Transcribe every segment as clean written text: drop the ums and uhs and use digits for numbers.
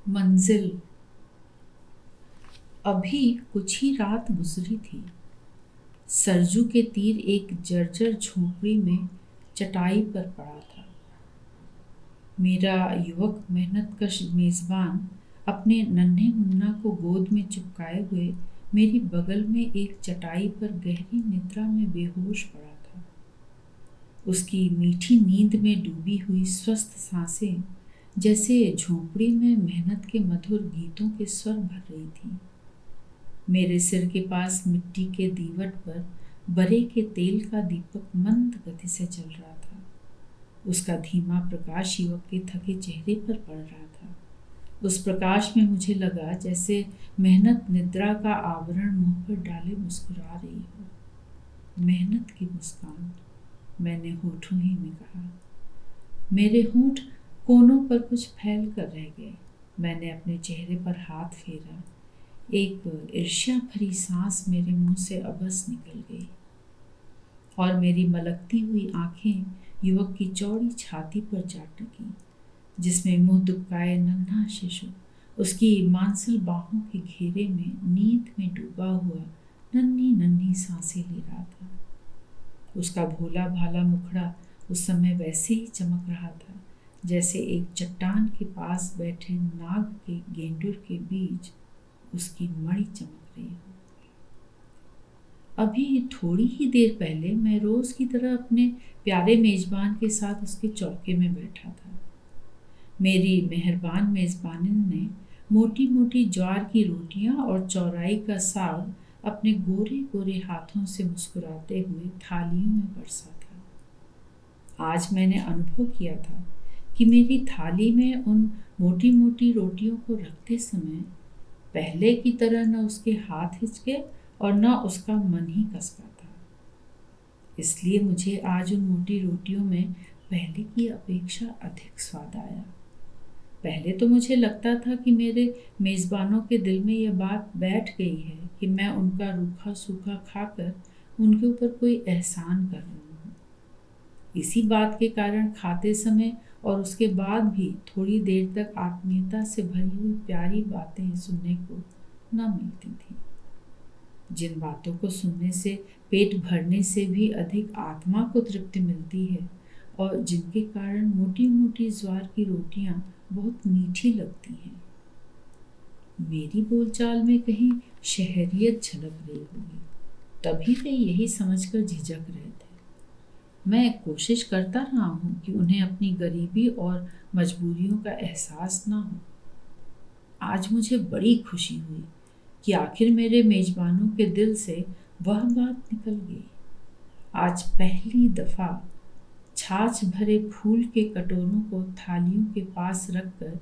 मंजिल। अभी कुछ ही रात गुजरी थी। सरजू के तीर एक जर्जर झोपड़ी में चटाई पर पड़ा था। मेरा युवक मेहनतकश मेजबान अपने नन्हे मुन्ना को गोद में चिपकाए हुए मेरी बगल में एक चटाई पर गहरी निद्रा में बेहोश पड़ा था। उसकी मीठी नींद में डूबी हुई स्वस्थ सांसें जैसे झोंपड़ी में मेहनत के मधुर गीतों के स्वर भर रही थी। मेरे सिर के पास मिट्टी के दीवट पर बरे के तेल का दीपक मंद गति से चल रहा था। उसका धीमा प्रकाश युवक के थके चेहरे पर पड़ रहा था। उस प्रकाश में मुझे लगा जैसे मेहनत निद्रा का आवरण मुंह पर डाले मुस्कुरा रही हो। मेहनत की मुस्कान, मैंने होठों ही में कहा। मेरे होंठ कोनों पर फैल कर रह गए। मैंने अपने चेहरे पर हाथ फेरा। एक ईर्ष्या भरी सांस मेरे मुंह से अबस निकल गई और मेरी मलकती हुई आंखें युवक की चौड़ी छाती पर जा टकीं, जिसमें मुंह दुबकाए नन्हा शिशु उसकी मांसल बाहों के घेरे में नींद में डूबा हुआ नन्ही नन्ही सांसें ले रहा था। उसका भोला भाला मुखड़ा उस समय वैसे ही चमक रहा था जैसे एक चट्टान के पास बैठे नाग के गेंडुर के बीच उसकी मणि चमक रही हो। अभी थोड़ी ही देर पहले मैं रोज की तरह अपने प्यारे मेजबान के साथ उसके चौके में बैठा था। मेरी मेहरबान मेजबानिन ने मोटी मोटी ज्वार की रोटियां और चौराई का साग अपने गोरे गोरे हाथों से मुस्कुराते हुए थालियों में परसा था। आज मैंने अनुभव किया था कि मेरी थाली में उन मोटी मोटी रोटियों को रखते समय पहले की तरह न उसके हाथ हिचके और न उसका मन ही कसका था। इसलिए मुझे आज उन मोटी रोटियों में पहले की अपेक्षा अधिक स्वाद आया। पहले तो मुझे लगता था कि मेरे मेज़बानों के दिल में यह बात बैठ गई है कि मैं उनका रूखा सूखा खाकर उनके ऊपर कोई एहसान कर रहा हूँ। इसी बात के कारण खाते समय और उसके बाद भी थोड़ी देर तक आत्मीयता से भरी हुई प्यारी बातें सुनने को न मिलती थी, जिन बातों को सुनने से पेट भरने से भी अधिक आत्मा को तृप्ति मिलती है और जिनके कारण मोटी मोटी ज्वार की रोटियां बहुत मीठी लगती हैं। मेरी बोलचाल में कहीं शहरियत झलक रही होगी, तभी वे यही समझकर झिझक रहे थे। मैं कोशिश करता रहा हूँ कि उन्हें अपनी गरीबी और मजबूरियों का एहसास ना हो। आज मुझे बड़ी खुशी हुई कि आखिर मेरे मेजबानों के दिल से वह बात निकल गई। आज पहली दफा छाछ भरे फूल के कटोरों को थालियों के पास रखकर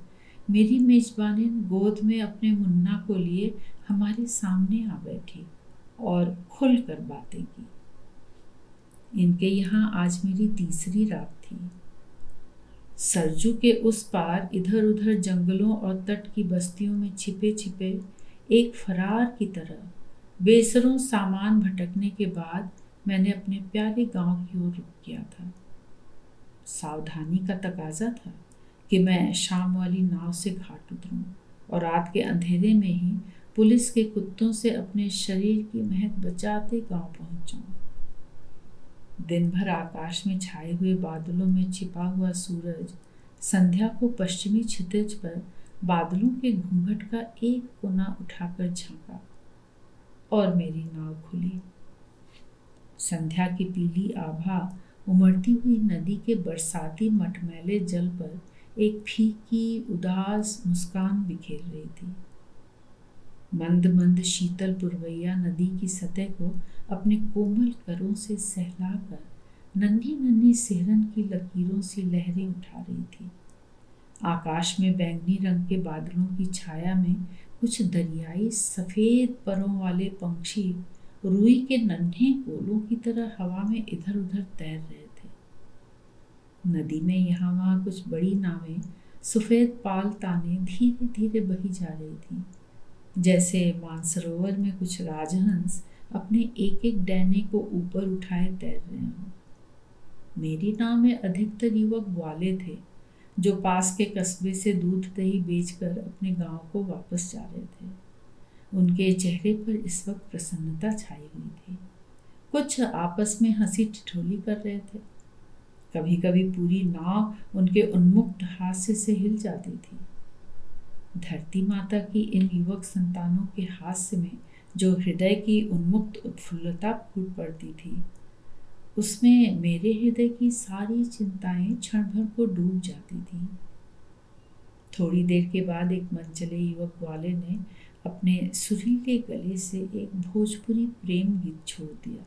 मेरी मेजबानिन गोद में अपने मुन्ना को लिए हमारे सामने आ बैठी और खुलकर बातें की। इनके यहाँ आज मेरी तीसरी रात थी। सरजू के उस पार इधर उधर जंगलों और तट की बस्तियों में छिपे छिपे एक फरार की तरह बेसरों सामान भटकने के बाद मैंने अपने प्यारे गांव की ओर रुख किया था। सावधानी का तकाजा था कि मैं शाम वाली नाव से घाट उतरूं और रात के अंधेरे में ही पुलिस के कुत्तों से अपने शरीर की महक बचाते गांव पहुंच जाऊं। दिन भर आकाश में छाए हुए बादलों में छिपा हुआ सूरज संध्या को पश्चिमी क्षितिज पर बादलों के घूंघट का एक कोना उठाकर झांका और मेरी नाव खुली। संध्या की पीली आभा उमड़ती हुई नदी के बरसाती मटमैले जल पर एक फीकी उदास मुस्कान बिखेर रही थी। मंद मंद शीतल पुरवैया नदी की सतह को अपने कोमल करों से सहलाकर नन्ही नन्ही सिहरन की लकीरों सी लहरें उठा रही थी। आकाश में बैंगनी रंग के बादलों की छाया में कुछ दरियाई सफेद परों वाले पंछी रुई के नन्हे गोलों की तरह हवा में इधर उधर तैर रहे थे। नदी में यहाँ वहाँ कुछ बड़ी नावें सफेद पाल ताने धीरे धीरे बही जा रही थी, जैसे मानसरोवर में कुछ राजहंस अपने एक एक डैने को ऊपर उठाए तैर रहे हों। मेरी नाव में अधिकतर युवक ग्वाले थे जो पास के कस्बे से दूध दही बेचकर अपने गांव को वापस जा रहे थे। उनके चेहरे पर इस वक्त प्रसन्नता छाई हुई थी। कुछ आपस में हंसी ठिठोली कर रहे थे। कभी कभी पूरी नाव उनके उन्मुक्त हास्य से हिल जाती थी। धरती माता की इन युवक संतानों के हास्य में जो हृदय की उन्मुक्त उत्फुल्लता फूट पड़ती थी, उसमें मेरे हृदय की सारी चिंताएं क्षण भर को डूब जाती थीं। थोड़ी देर के बाद एक मनचले युवक वाले ने अपने सुरीले गले से एक भोजपुरी प्रेम गीत छोड़ दिया।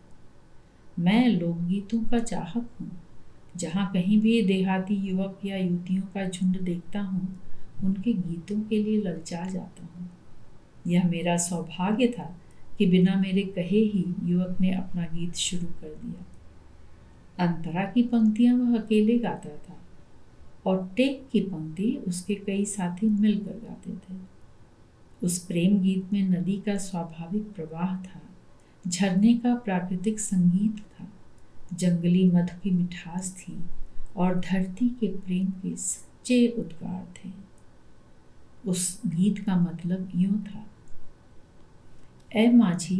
मैं लोकगीतों का चाहक हूँ। जहाँ कहीं भी देहाती युवक या युवतियों का झुंड देखता हूँ, उनके गीतों के लिए ललचा जाता हूँ। यह मेरा सौभाग्य था कि बिना मेरे कहे ही युवक ने अपना गीत शुरू कर दिया। अंतरा की पंक्तियां वह अकेले गाता था और टेक की पंक्ति उसके कई साथी मिलकर गाते थे। उस प्रेम गीत में नदी का स्वाभाविक प्रवाह था, झरने का प्राकृतिक संगीत था, जंगली मधु की मिठास थी और धरती के प्रेम के सच्चे उद्गार थे। उस गीत का मतलब यूं था, ऐ माझी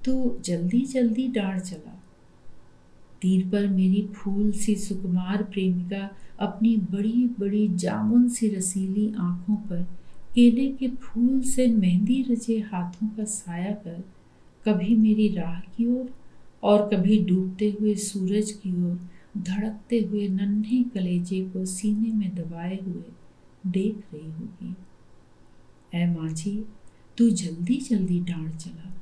तू जल्दी जल्दी डाढ़ चला। तीर पर मेरी फूल सी सुकुमार प्रेमिका अपनी बड़ी बड़ी जामुन सी रसीली आंखों पर केले के फूल से मेहंदी रचे हाथों का साया कर कभी मेरी राह की ओर और कभी डूबते हुए सूरज की ओर धड़कते हुए नन्हे कलेजे को सीने में दबाए हुए देख रही होगी। ऐ माझी तू जल्दी जल्दी डाढ़ चला।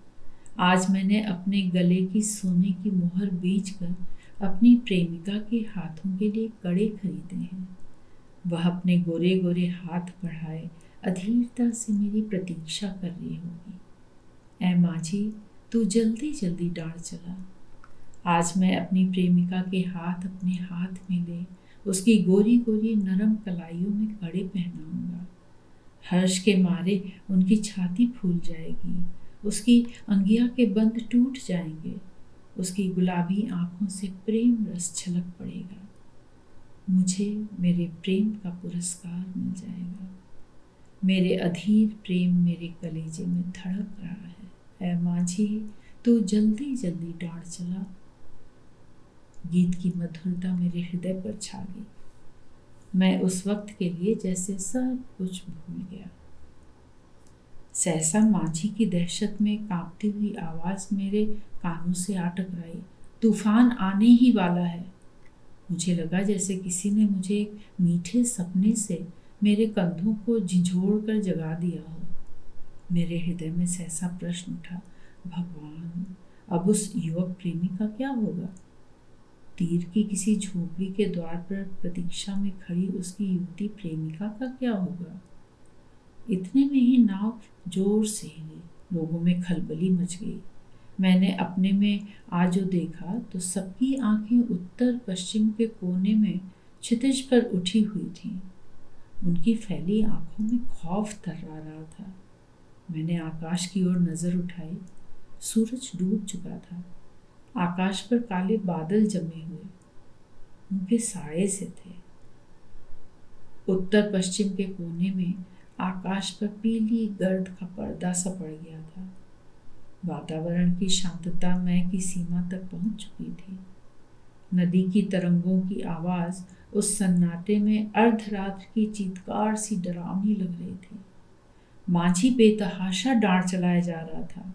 आज मैंने अपने गले की सोने की मोहर बेचकर अपनी प्रेमिका के हाथों के लिए कड़े खरीदे हैं। वह अपने गोरे गोरे हाथ बढ़ाए अधीरता से मेरी प्रतीक्षा कर रही होगी। ऐ माझी तू जल्दी जल्दी डाढ़ चला। आज मैं अपनी प्रेमिका के हाथ अपने हाथ में ले उसकी गोरी गोरी नरम कलाइयों में कड़े पहनाऊंगा। हर्ष के मारे उनकी छाती फूल जाएगी, उसकी अंगिया के बंद टूट जाएंगे, उसकी गुलाबी आंखों से प्रेम रस छलक पड़ेगा। मुझे मेरे प्रेम का पुरस्कार मिल जाएगा। मेरे अधीर प्रेम मेरे कलेजे में धड़क रहा है। ऐ माझी तू जल्दी जल्दी डाढ़ चला। गीत की मधुरता मेरे हृदय पर छा गई। मैं उस वक्त के लिए जैसे सब कुछ भूल गया। सहसा माझी की दहशत में कांपती हुई आवाज मेरे कानों से आ टकराई, तूफान आने ही वाला है। मुझे लगा जैसे किसी ने मुझे एक मीठे सपने से मेरे कंधों को झिझोड़ कर जगा दिया हो। मेरे हृदय में सहसा प्रश्न उठा, भगवान, अब उस युवक प्रेमी का क्या होगा? तीर की किसी झोपड़ी के द्वार पर प्रतीक्षा में खड़ी उसकी युवती प्रेमिका का क्या होगा? इतने में ही नाव जोर से हिली, लोगों में खलबली मच गई। मैंने अपने में आज जो देखा तो सबकी आंखें उत्तर पश्चिम के कोने में क्षितिज पर उठी हुई थीं। उनकी फैली आंखों में खौफ थर्रा रहा था। मैंने आकाश की ओर नजर उठाई। सूरज डूब चुका था। आकाश पर काले बादल जमे हुए उनके साए से थे। उत्तर पश्चिम के कोने में आकाश पर पीली गर्द का पर्दा सा पड़ गया था। वातावरण की शांतता मय की सीमा तक पहुंच चुकी थी। नदी की तरंगों की आवाज उस सन्नाटे में अर्धरात्र की चीत्कार सी डरावनी लग रही थी। माझी बेतहाशा डाढ़ चलाया जा रहा था।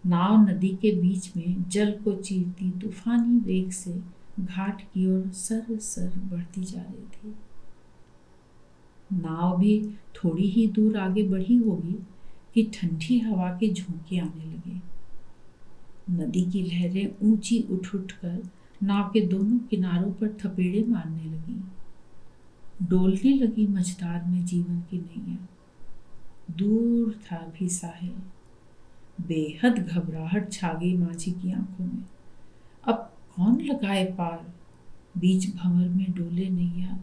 नाव नदी के बीच में जल को चीरती तूफानी वेग से घाट की ओर सर सर बढ़ती जा रही थी। नाव भी थोड़ी ही दूर आगे बढ़ी होगी कि ठंडी हवा के झोंके आने लगे। नदी की लहरें ऊंची उठ उठकर नाव के दोनों किनारों पर थपेड़े मारने लगी। डोलने लगी मझधार में जीवन की नैया। दूर था भी साहिल। बेहद घबराहट छा गई माझी की आंखों में। अब कौन लगाए पार? बीच भंवर में डोले नैया।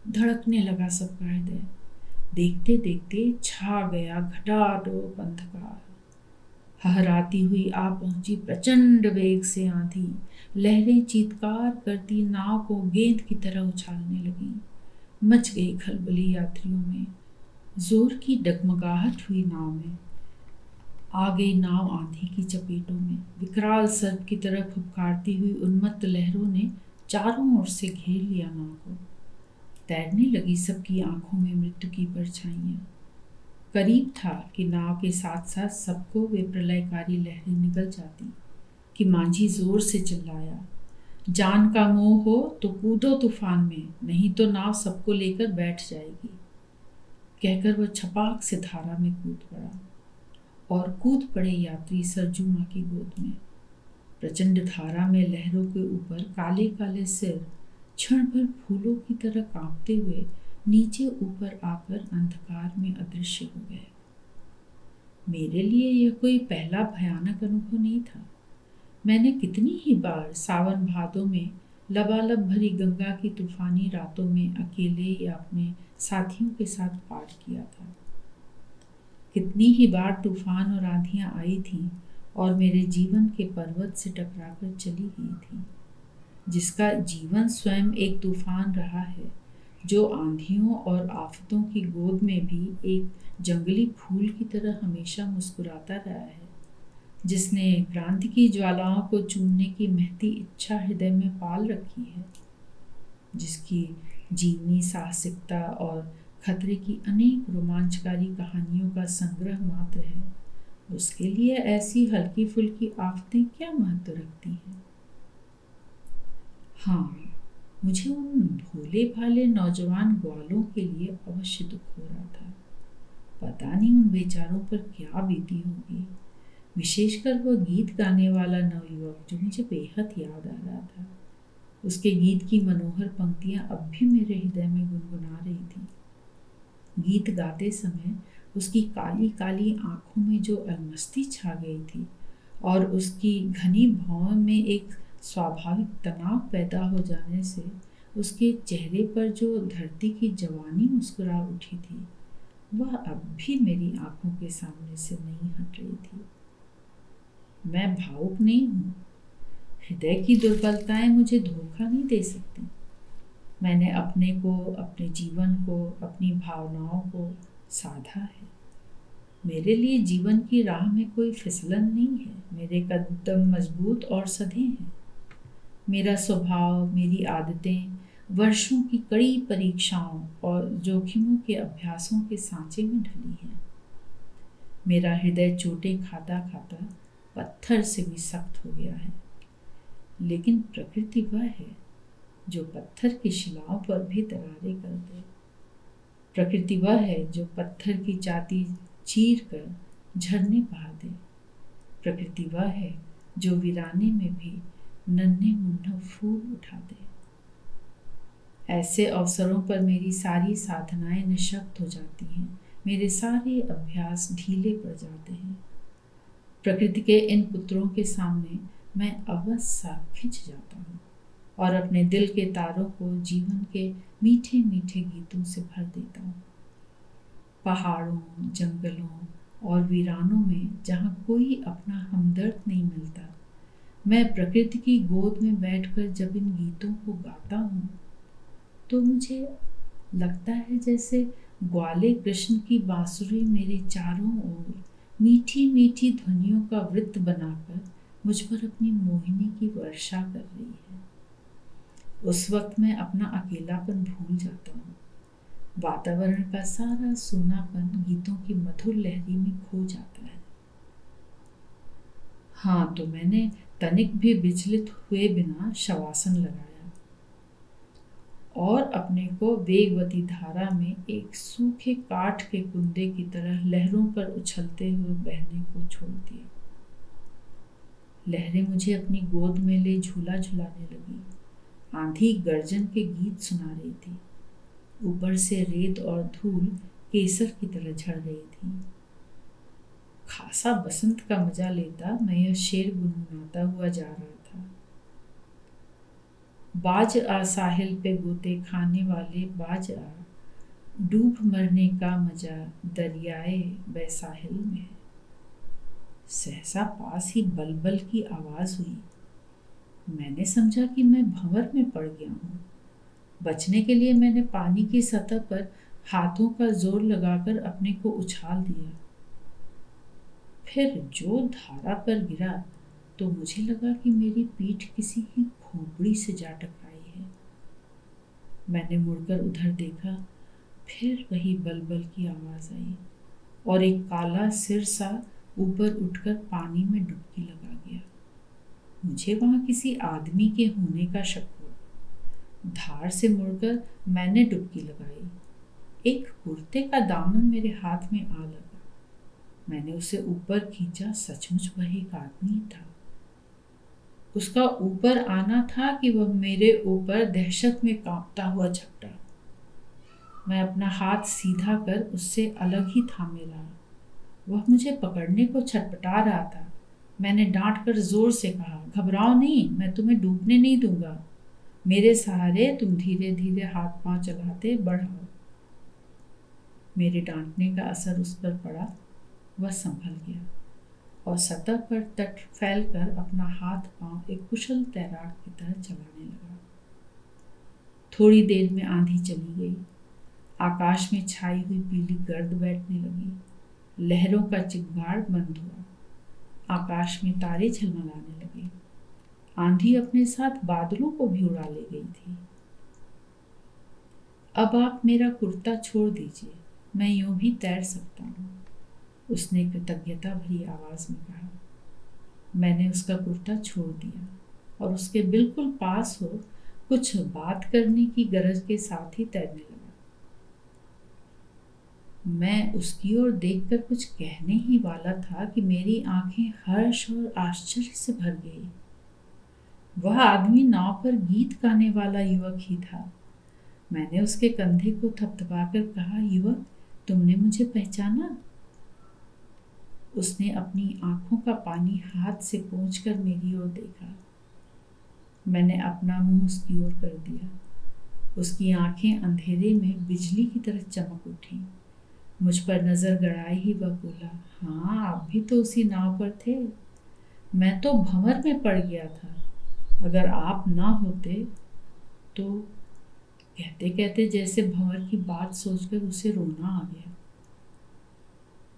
धड़कने लगा सबका हृदय। देखते देखते छा गया घटाटोप अंधकार। हहराती हुई आ पहुंची प्रचंड वेग से आंधी। लहरें चीत्कार करती नाव को गेंद की तरह उछालने लगी। मच गई खलबली यात्रियों में, जोर की डगमगाहट हुई नाव में। आ गई नाव आंधी की चपेटों में, विकराल सर्प की तरह फुफकारती हुई उन्मत्त लहरों ने चारों ओर से घेर लिया नाव को। तैरने लगी सबकी आंखों में मृत्यु की परछाइयां। करीब था कि नाव के साथ साथ सबको वे प्रलयकारी लहरें निगल जाती कि मांझी जोर से चिल्लाया, जान का मोह हो तो कूदो तूफान में, नहीं तो नाव सबको लेकर बैठ जाएगी। कहकर वह छपाक से धारा में कूद पड़ा और कूद पड़े यात्री सरजू माँ की गोद में। प्रचंड धारा में लहरों के ऊपर काले काले सिर क्षण भर फूलों की तरह कांपते हुए नीचे ऊपर आकर अंधकार में अदृश्य हो गए। मेरे लिए यह कोई पहला भयानक अनुभव नहीं था। मैंने कितनी ही बार सावन भादों में लबालब भरी गंगा की तूफानी रातों में अकेले या अपने साथियों के साथ पार किया था। कितनी ही बार तूफान और आंधियां आई थीं और मेरे जीवन के पर्वत से टकराकर चली गई थी, जिसका जीवन स्वयं एक तूफान रहा है, जो आंधियों और आफतों की गोद में भी एक जंगली फूल की तरह हमेशा मुस्कुराता रहा है, जिसने क्रांति की ज्वालाओं को चूमने की महती इच्छा हृदय में पाल रखी है, जिसकी जीवनी साहसिकता और खतरे की अनेक रोमांचकारी कहानियों का संग्रह मात्र है। उसके लिए ऐसी हल्की फुल्की आफतें क्या महत्व रखती हैं? हाँ, मुझे उन भोले भाले नौजवान ग्वालों के लिए अवश्य दुख हो रहा था। पता नहीं उन बेचारों पर क्या बीती होगी, विशेषकर वह गीत गाने वाला नवयुवक जो मुझे बेहद याद आ रहा था। उसके गीत की मनोहर पंक्तियां अब भी मेरे हृदय में गुनगुना रही थी। गीत गाते समय उसकी काली काली आंखों में जो अलमस्ती छा गई थी और उसकी घनी भौं में एक स्वाभाविक तनाव पैदा हो जाने से उसके चेहरे पर जो धरती की जवानी मुस्कुरा उठी थी, वह अब भी मेरी आंखों के सामने से नहीं हट रही थी। मैं भावुक नहीं हूँ। हृदय की दुर्बलताएं मुझे धोखा नहीं दे सकती। मैंने अपने को, अपने जीवन को, अपनी भावनाओं को साधा है। मेरे लिए जीवन की राह में कोई फिसलन नहीं है। मेरे कदम मजबूत और सधे हैं। मेरा स्वभाव, मेरी आदतें वर्षों की कड़ी परीक्षाओं और जोखिमों के अभ्यासों के सांचे में ढली हैं। मेरा हृदय चोटें खाता खाता पत्थर से भी सख्त हो गया है, लेकिन प्रकृति वह है जो पत्थर की शिलाओं पर भी दरारें कर दे। प्रकृति वह है जो पत्थर की चाती चीर कर झरने बहा दे। प्रकृति वह है जो वीराने में भी नन्हे मुन्ने फूल उठा दे। ऐसे अवसरों पर मेरी सारी साधनाएं निशक्त हो जाती हैं, मेरे सारे अभ्यास ढीले पड़ जाते हैं। प्रकृति के इन पुत्रों के सामने मैं अवश्य सा खिंच जाता हूँ और अपने दिल के तारों को जीवन के मीठे मीठे गीतों से भर देता हूँ। पहाड़ों, जंगलों और वीरानों में जहाँ कोई अपना हमदर्द नहीं मिलता, मैं प्रकृति की गोद में बैठकर जब इन गीतों को गाता हूँ तो मुझे लगता है जैसे ग्वाले कृष्ण की बांसुरी मेरे चारों ओर मीठी मीठी ध्वनियों का वृत्त बनाकर मुझ पर अपनी मोहिनी की वर्षा कर रही है। उस वक्त मैं अपना अकेलापन भूल जाता हूँ। वातावरण का सारा सूनापन गीतों की मधुर लहरी में खो जाता है। हाँ, तो मैंने तनिक भी विचलित हुए बिना शवासन लगाया और अपने को वेगवती धारा में एक सूखे काठ के कुंदे की तरह लहरों पर उछलते हुए बहने को छोड़ दिया। लहरें मुझे अपनी गोद में ले झूला झुलाने लगी। आंधी गर्जन के गीत सुना रही थी। ऊपर से रेत और धूल केसर की तरह झड़ रही थी। खासा बसंत का मजा लेता मैं यह शेर गुनगुनाता हुआ जा रहा था। बाज आ साहिल पे गोते खाने वाले बाज आ, डूब मरने का मजा दरियाए बैसाहिल में है। सहसा पास ही बलबल की आवाज हुई। मैंने समझा कि मैं भंवर में पड़ गया हूँ। बचने के लिए मैंने पानी की सतह पर हाथों का जोर लगाकर अपने को उछाल दिया। फिर जो धारा पर गिरा तो मुझे लगा कि मेरी पीठ किसी की खोपड़ी से जा टकराई है। मैंने मुड़कर उधर देखा, फिर वही बलबल की आवाज आई और एक काला सिर सा ऊपर उठकर पानी में डुबकी लगा गया। मुझे वहां किसी आदमी के होने का शक हुआ। धार से मुड़कर मैंने डुबकी लगाई। एक कुर्ते का दामन मेरे हाथ में आ लगा। मैंने उसे ऊपर खींचा। सचमुच वह एक आदमी था। उसका ऊपर आना था कि वह मेरे ऊपर दहशत में कांपता हुआ झपटा। मैं अपना हाथ सीधा कर उससे अलग ही थामे रहा। वह मुझे पकड़ने को छटपटा रहा था। मैंने डांट कर जोर से कहा, घबराओ नहीं, मैं तुम्हें डूबने नहीं दूंगा। मेरे सहारे तुम धीरे धीरे हाथ पांव चलाते बढ़ाओ। मेरे डांटने का असर उस पर पड़ा। वह संभल गया और सतह पर तट फैलकर अपना हाथ पांव एक कुशल तैराक की तरह चलाने लगा। थोड़ी देर में आंधी चली गई। आकाश में छाई हुई पीली गर्द बैठने लगी। लहरों का चिंगाड़ बंद हुआ। आकाश में तारे झलमलाने लगे। आंधी अपने साथ बादलों को भी उड़ा ले गई थी। अब आप मेरा कुर्ता छोड़ दीजिए, मैं यूं भी तैर सकता हूँ, उसने कृतज्ञता भरी आवाज में कहा। मैंने उसका कुर्ता छोड़ दिया और उसके बिल्कुल पास हो कुछ बात करने की गरज के साथ ही तैरने लगा। मैं उसकी ओर देखकर कुछ कहने ही वाला था कि मेरी आंखें हर्ष और आश्चर्य से भर गई। वह आदमी नाव पर गीत गाने वाला युवक ही था। मैंने उसके कंधे को थपथपाकर कहा, युवक, तुमने मुझे पहचाना? उसने अपनी आंखों का पानी हाथ से पोंछकर मेरी ओर देखा। मैंने अपना मुंह उसकी ओर कर दिया। उसकी आंखें अंधेरे में बिजली की तरह चमक उठी। मुझ पर नजर गड़ाए ही वह बोला, हाँ, आप भी तो उसी नाव पर थे। मैं तो भंवर में पड़ गया था। अगर आप ना होते तो। कहते कहते जैसे भंवर की बात सोचकर उसे रोना आ गया।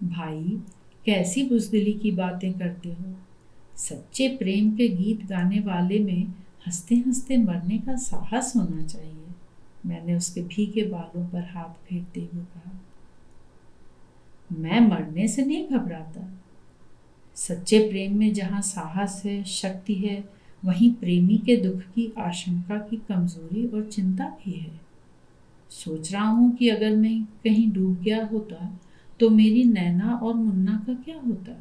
भाई, कैसी बुज़दिली की बातें करते हो। सच्चे प्रेम के गीत गाने वाले में हंसते हंसते मरने का साहस होना चाहिए। मैंने उसके भीगे बालों पर हाथ फेरते हुए कहा। मैं मरने से नहीं घबराता। सच्चे प्रेम में जहाँ साहस है, शक्ति है, वहीं प्रेमी के दुख की आशंका की कमजोरी और चिंता भी है। सोच रहा हूँ कि अगर मैं कहीं डूब गया होता तो मेरी नैना और मुन्ना का क्या होता।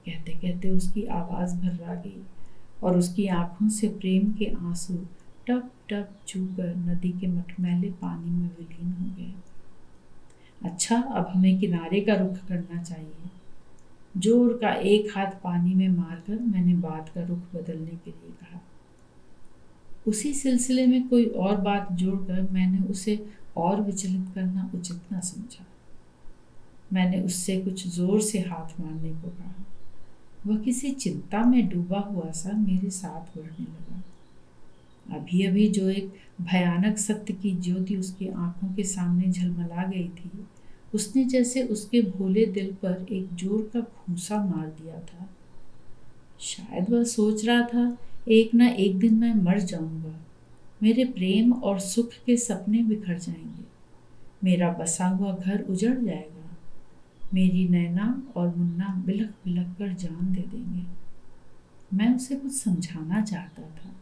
कहते कहते उसकी आवाज भर्रा गई और उसकी आंखों से प्रेम के आंसू टप टप चूकर नदी के मटमैले पानी में विलीन हो गए। अच्छा, अब हमें किनारे का रुख करना चाहिए। जोर का एक हाथ पानी में मारकर मैंने बात का रुख बदलने के लिए कहा। उसी सिलसिले में कोई और बात जोड़कर मैंने उसे और विचलित करना उचित न समझा। मैंने उससे कुछ जोर से हाथ मारने को कहा। वह किसी चिंता में डूबा हुआ सा मेरे साथ बढ़ने लगा। अभी अभी जो एक भयानक सत्य की ज्योति उसकी आंखों के सामने झलमला गई थी, उसने जैसे उसके भोले दिल पर एक जोर का घूंसा मार दिया था। शायद वह सोच रहा था, एक ना एक दिन मैं मर जाऊंगा। मेरे प्रेम और सुख के सपने बिखर जाएंगे। मेरा बसा हुआ घर उजड़ जाएगा। मेरी नैना और मुन्ना बिलख बिलख कर जान दे देंगे। मैं उसे कुछ समझाना चाहता था।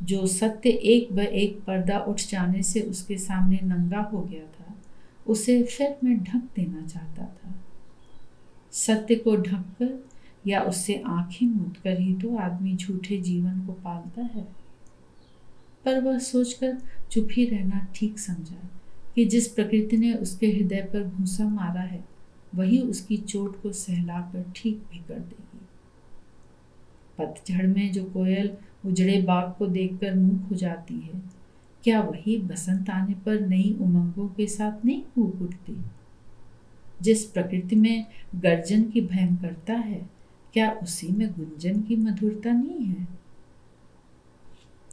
जो सत्य एक ब एक पर्दा उठ जाने से उसके सामने नंगा हो गया था, उसे फिर मैं ढक देना चाहता था। सत्य को ढककर या उससे आंखें मूंद कर ही तो आदमी झूठे जीवन को पालता है। पर वह सोचकर चुप ही रहना ठीक समझा कि जिस प्रकृति ने उसके हृदय पर घूंसा मारा है, वही उसकी चोट को सहलाकर ठीक भी कर देगी। पतझड़ में जो कोयल उजड़े बाग को देखकर मूक हो जाती है, क्या वही बसंत आने पर नई उमंगों के साथ नहीं कूक उठती? जिस प्रकृति में गर्जन की भयंकरता है, क्या उसी में गुंजन की मधुरता नहीं है?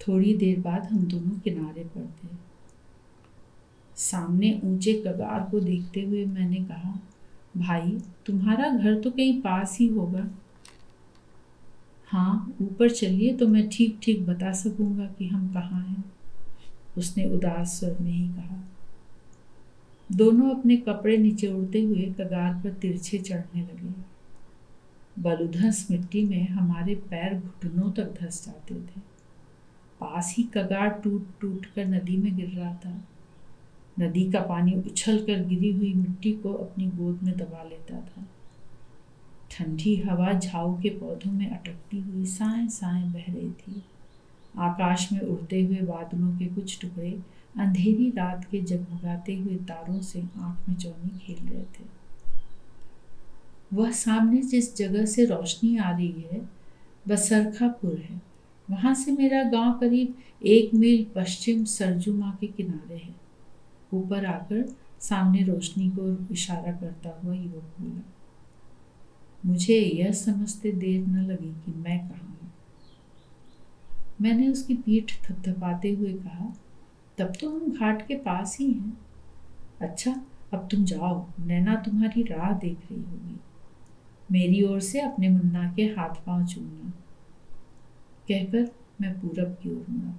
थोड़ी देर बाद हम दोनों किनारे पर थे। सामने ऊंचे कगार को देखते हुए मैंने कहा, भाई तुम्हारा घर तो कहीं पास ही होगा। हाँ, ऊपर चलिए तो मैं ठीक ठीक बता सकूंगा कि हम कहाँ हैं, उसने उदास स्वर में ही कहा। दोनों अपने कपड़े निचोड़ते हुए कगार पर तिरछे चढ़ने लगे। बलुधंस मिट्टी में हमारे पैर घुटनों तक धंस जाते थे। पास ही कगार टूट टूट कर नदी में गिर रहा था। नदी का पानी उछल कर गिरी हुई मिट्टी को अपनी गोद में दबा लेता था। ठंडी हवा झाऊ के पौधों में अटकती हुई साएं साएं बह रही थी। आकाश में उड़ते हुए बादलों के कुछ टुकड़े अंधेरी रात के जगमगाते हुए तारों से आंख में चौनी खेल रहे थे। वह सामने जिस जगह से रोशनी आ रही है वह सरखापुर है। वहां से मेरा गांव करीब 1 मील पश्चिम सरजू माँ के किनारे है। ऊपर आकर सामने रोशनी को इशारा करता हुआ युवक बोला। मुझे यह समझते देर न लगी कि मैं कहाँ हूँ। मैंने उसकी पीठ थपथपाते हुए कहा, तब तो हम घाट के पास ही हैं। अच्छा, अब तुम जाओ, नैना तुम्हारी राह देख रही होगी। मेरी ओर से अपने मुन्ना के हाथ पांव चूमना, कहकर मैं पूरब की ओर मुड़ा।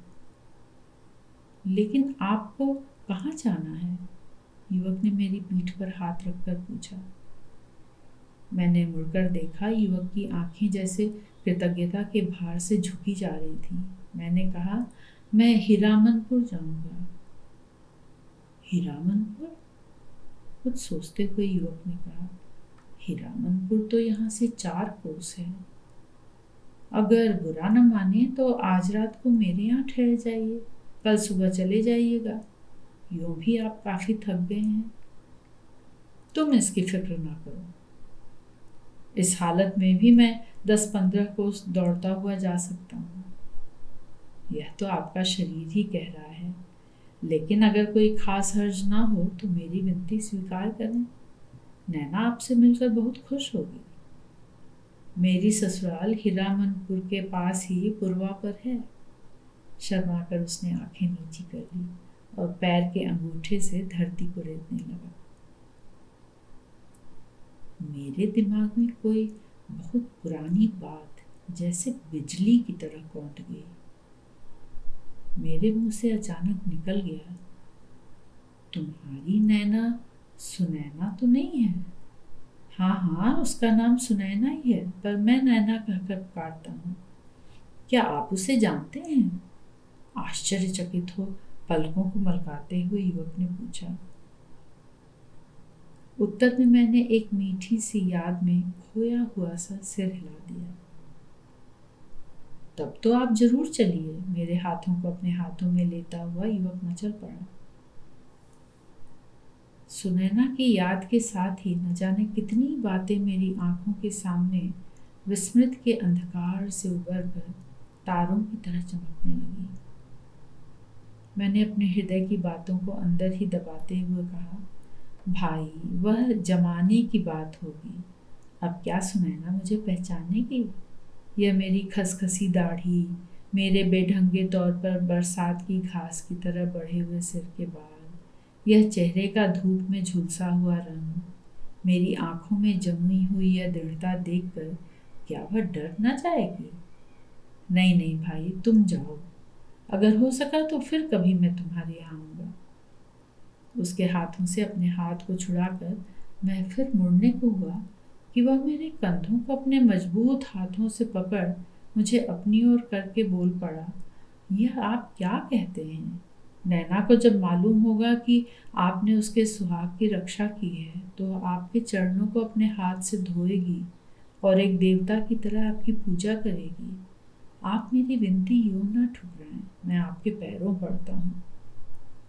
लेकिन आपको कहाँ जाना है? युवक ने मेरी पीठ पर हाथ रखकर पूछा। मैंने मुड़कर देखा। युवक की आंखें जैसे कृतज्ञता के भार से झुकी जा रही थी। मैंने कहा, मैं हीरामनपुर जाऊंगा। हीरामनपुर? कुछ सोचते हुए युवक ने कहा, हीरामनपुर तो यहाँ से 4 कोस है। अगर बुरा न माने तो आज रात को मेरे यहाँ ठहर जाइए, कल सुबह चले जाइएगा। यूं भी आप काफी थक गए हैं। तुम इसकी फिक्र ना करो। इस हालत में भी मैं 10-15 कोस दौड़ता हुआ जा सकता हूँ। यह तो आपका शरीर ही कह रहा है। लेकिन अगर कोई खास हर्ज ना हो तो मेरी विनती स्वीकार करें। नैना आपसे मिलकर बहुत खुश होगी। मेरी ससुराल हीरामनपुर के पास ही पुरवा पर है। शर्मा कर उसने आंखें नीची कर ली और पैर के अंगूठे से धरती को रेतने लगा। मेरे दिमाग में कोई बहुत पुरानी बात जैसे बिजली की तरह कौंध गई। मेरे मुंह से अचानक निकल गया, तुम्हारी नैना सुनैना तो नहीं है? हाँ हाँ, उसका नाम सुनैना ही है, पर मैं नैना कहकर पुकारता हूँ। क्या आप उसे जानते हैं? आश्चर्यचकित हो पलकों को मलकाते हुए युवक ने पूछा। उत्तर में मैंने एक मीठी सी याद में खोया हुआ सा सिर हिला दिया। तब तो आप जरूर चलिए। मेरे हाथों को अपने हाथों में लेता हुआ युवक मचल पड़ा। सुनैना की याद के साथ ही न जाने कितनी बातें मेरी आंखों के सामने विस्मृत के अंधकार से उबर कर तारों की तरह चमकने लगी। मैंने अपने हृदय की बातों को अंदर ही दबाते हुए कहा, भाई वह जमाने की बात होगी। अब क्या सुनैना मुझे पहचानेगी? यह मेरी खसखसी दाढ़ी, मेरे बेढंगे तौर पर बरसात की घास की तरह बढ़े हुए सिर के बाल, यह चेहरे का धूप में झुलसा हुआ रंग, मेरी आंखों में जमी हुई यह दृढ़ता देखकर क्या वह डर न जाएगी? नहीं नहीं भाई, तुम जाओ। अगर हो सका तो फिर कभी मैं तुम्हारे यहाँ आऊँगा। उसके हाथों से अपने हाथ को छुड़ाकर मैं फिर मुड़ने को हुआ कि वह मेरे कंधों को अपने मजबूत हाथों से पकड़ मुझे अपनी ओर करके बोल पड़ा, यह आप क्या कहते हैं? नैना को जब मालूम होगा कि आपने उसके सुहाग की रक्षा की है तो आपके चरणों को अपने हाथ से धोएगी और एक देवता की तरह आपकी पूजा करेगी। आप मेरी विनती यूं ना ठुकराएं, मैं आपके पैरों पड़ता हूँ।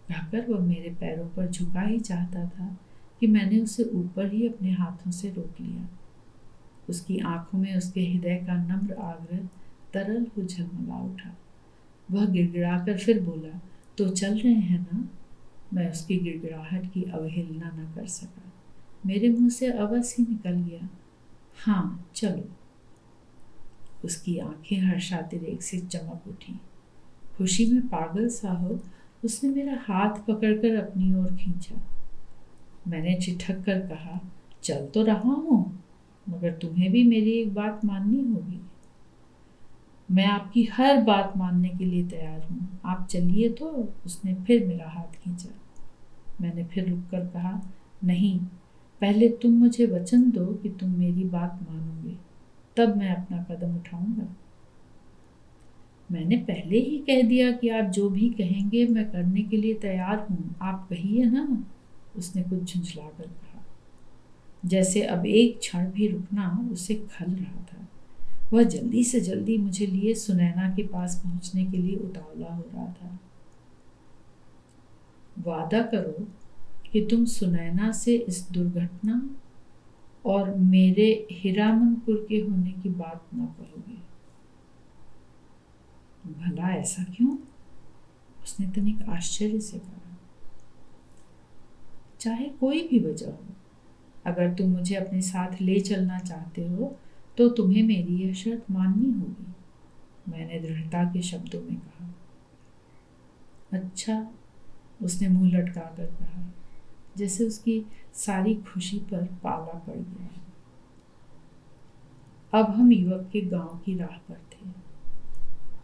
कहकर वह मेरे पैरों पर झुका ही चाहता था कि मैंने उसे ऊपर ही अपने हाथों से रोक लिया। उसकी आंखों में उसके हृदय का नम्र आग्रह तरल हो झलमला उठा। वह गिड़गिड़ाकर फिर बोला, तो चल रहे हैं ना? मैं उसकी गिड़गिड़ाहट की अवहेलना न कर सका। मेरे मुंह से अवश्य ही निकल गया, हाँ चलो। उसकी आंखें हर्षातिरेक से चमक उठी। खुशी में पागल सा हो उसने मेरा हाथ पकड़कर अपनी ओर खींचा। मैंने ठिठक कर कहा, चल तो रहा हूँ, मगर तुम्हें भी मेरी एक बात माननी होगी। मैं आपकी हर बात मानने के लिए तैयार हूँ, आप चलिए तो। उसने फिर मेरा हाथ खींचा। मैंने फिर रुककर कहा, नहीं, पहले तुम मुझे वचन दो कि तुम मेरी बात मानोगे, तब मैं अपना कदम उठाऊंगा। मैंने पहले ही कह दिया कि आप जो भी कहेंगे मैं करने के लिए तैयार हूँ, आप कहिए ना। उसने कुछ झुंझला कर कहा, जैसे अब एक क्षण भी रुकना उसे खल रहा था। वह जल्दी से जल्दी मुझे लिए सुनैना के पास पहुंचने के लिए उतावला हो रहा था। वादा करो कि तुम सुनैना से इस दुर्घटना और मेरे हिरामनपुर के होने की बात न करोगे। भला ऐसा क्यों? उसने तनिक आश्चर्य से कहा। चाहे कोई भी वजह हो, अगर तुम मुझे अपने साथ ले चलना चाहते हो तो तुम्हें मेरी यह शर्त माननी होगी, मैंने दृढ़ता के शब्दों में कहा। अच्छा, उसने मुंह लटका कर कहा, जैसे उसकी सारी खुशी पर पाला पड़ गया। अब हम युवक के गांव की राह पर थे।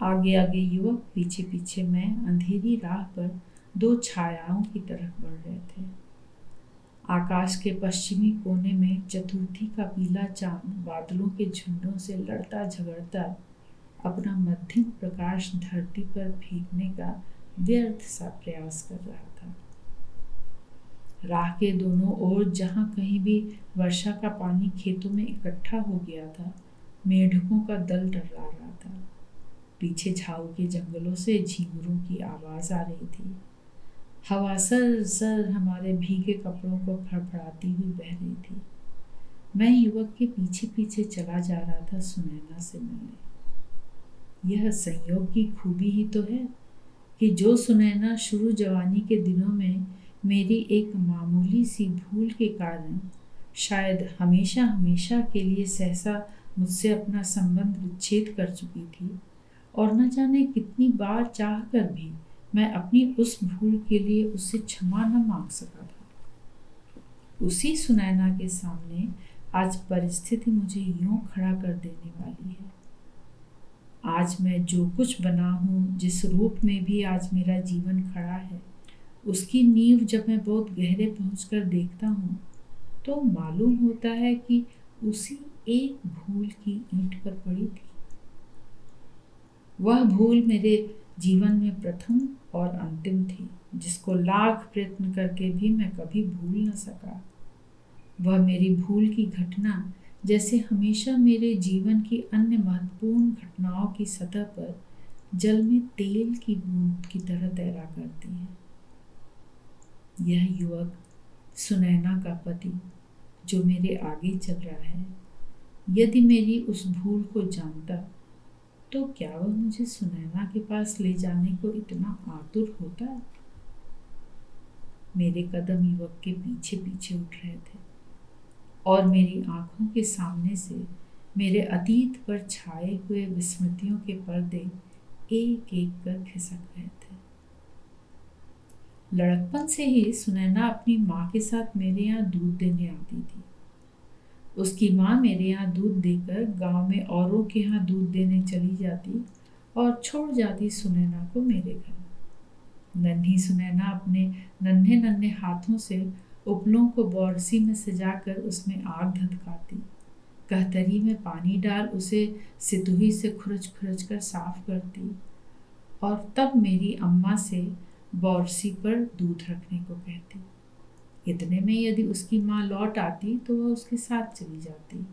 आगे आगे युवक, पीछे पीछे मैं अंधेरी राह पर दो छायाओं की तरफ बढ़ रहे थे। आकाश के पश्चिमी कोने में चतुर्थी का पीला चांद बादलों के झुंडों से लड़ता झगड़ता अपना मध्यम प्रकाश धरती पर फेंकने का व्यर्थ सा प्रयास कर रहा था। राह के दोनों ओर जहां कहीं भी वर्षा का पानी खेतों में इकट्ठा हो गया था, मेंढकों का दल टर्रा रहा था। पीछे झाऊ के जंगलों से झींगुरों की आवाज आ रही थी। हवा सर सर हमारे भीगे कपड़ों को फड़फड़ाती हुई बह रही थी। मैं युवक के पीछे पीछे चला जा रहा था सुनैना से मिलने। यह संयोग की खूबी ही तो है कि जो सुनैना शुरू जवानी के दिनों में मेरी एक मामूली सी भूल के कारण शायद हमेशा हमेशा के लिए सहसा मुझसे अपना संबंध विच्छेद कर चुकी थी, और न जाने कितनी बार चाह कर भी मैं अपनी उस भूल के लिए उससे क्षमा न मांग सका था, उसी सुनैना के सामने आज परिस्थिति मुझे यूं खड़ा कर देने वाली है। आज मैं जो कुछ बना हूँ, जिस रूप में भी आज मेरा जीवन खड़ा है, उसकी नींव जब मैं बहुत गहरे पहुंचकर देखता हूँ तो मालूम होता है कि उसी एक भूल की ईंट पर पड़ी थी। वह भूल मेरे जीवन में प्रथम और अंतिम थी, जिसको लाख प्रयत्न करके भी मैं कभी भूल न सका। वह मेरी भूल की घटना जैसे हमेशा मेरे जीवन की अन्य महत्वपूर्ण घटनाओं की सतह पर जल में तेल की बूंद की तरह तैरा करती है। यह युवक, सुनैना का पति, जो मेरे आगे चल रहा है, यदि मेरी उस भूल को जानता तो क्या वह मुझे सुनैना के पास ले जाने को इतना आतुर होता? मेरे कदम युवक के पीछे पीछे उठ रहे थे और मेरी आंखों के सामने से मेरे अतीत पर छाए हुए विस्मृतियों के पर्दे एक एक कर खिसक रहे थे। लड़कपन से ही सुनैना अपनी माँ के साथ मेरे यहाँ दूध देने आती थी। उसकी माँ मेरे यहाँ दूध देकर गांव में औरों के यहाँ दूध देने चली जाती और छोड़ जाती सुनैना को मेरे घर। नन्ही सुनैना अपने नन्हे नन्हे हाथों से उपलों को बोरसी में सजाकर उसमें आग धधकाती, कहतरी में पानी डाल उसे सितुही से खुरच खुरच कर साफ करती और तब मेरी अम्मा से बोरसी पर दूध रखने को कहती। इतने में यदि उसकी माँ लौट आती तो वह उसके साथ चली जाती,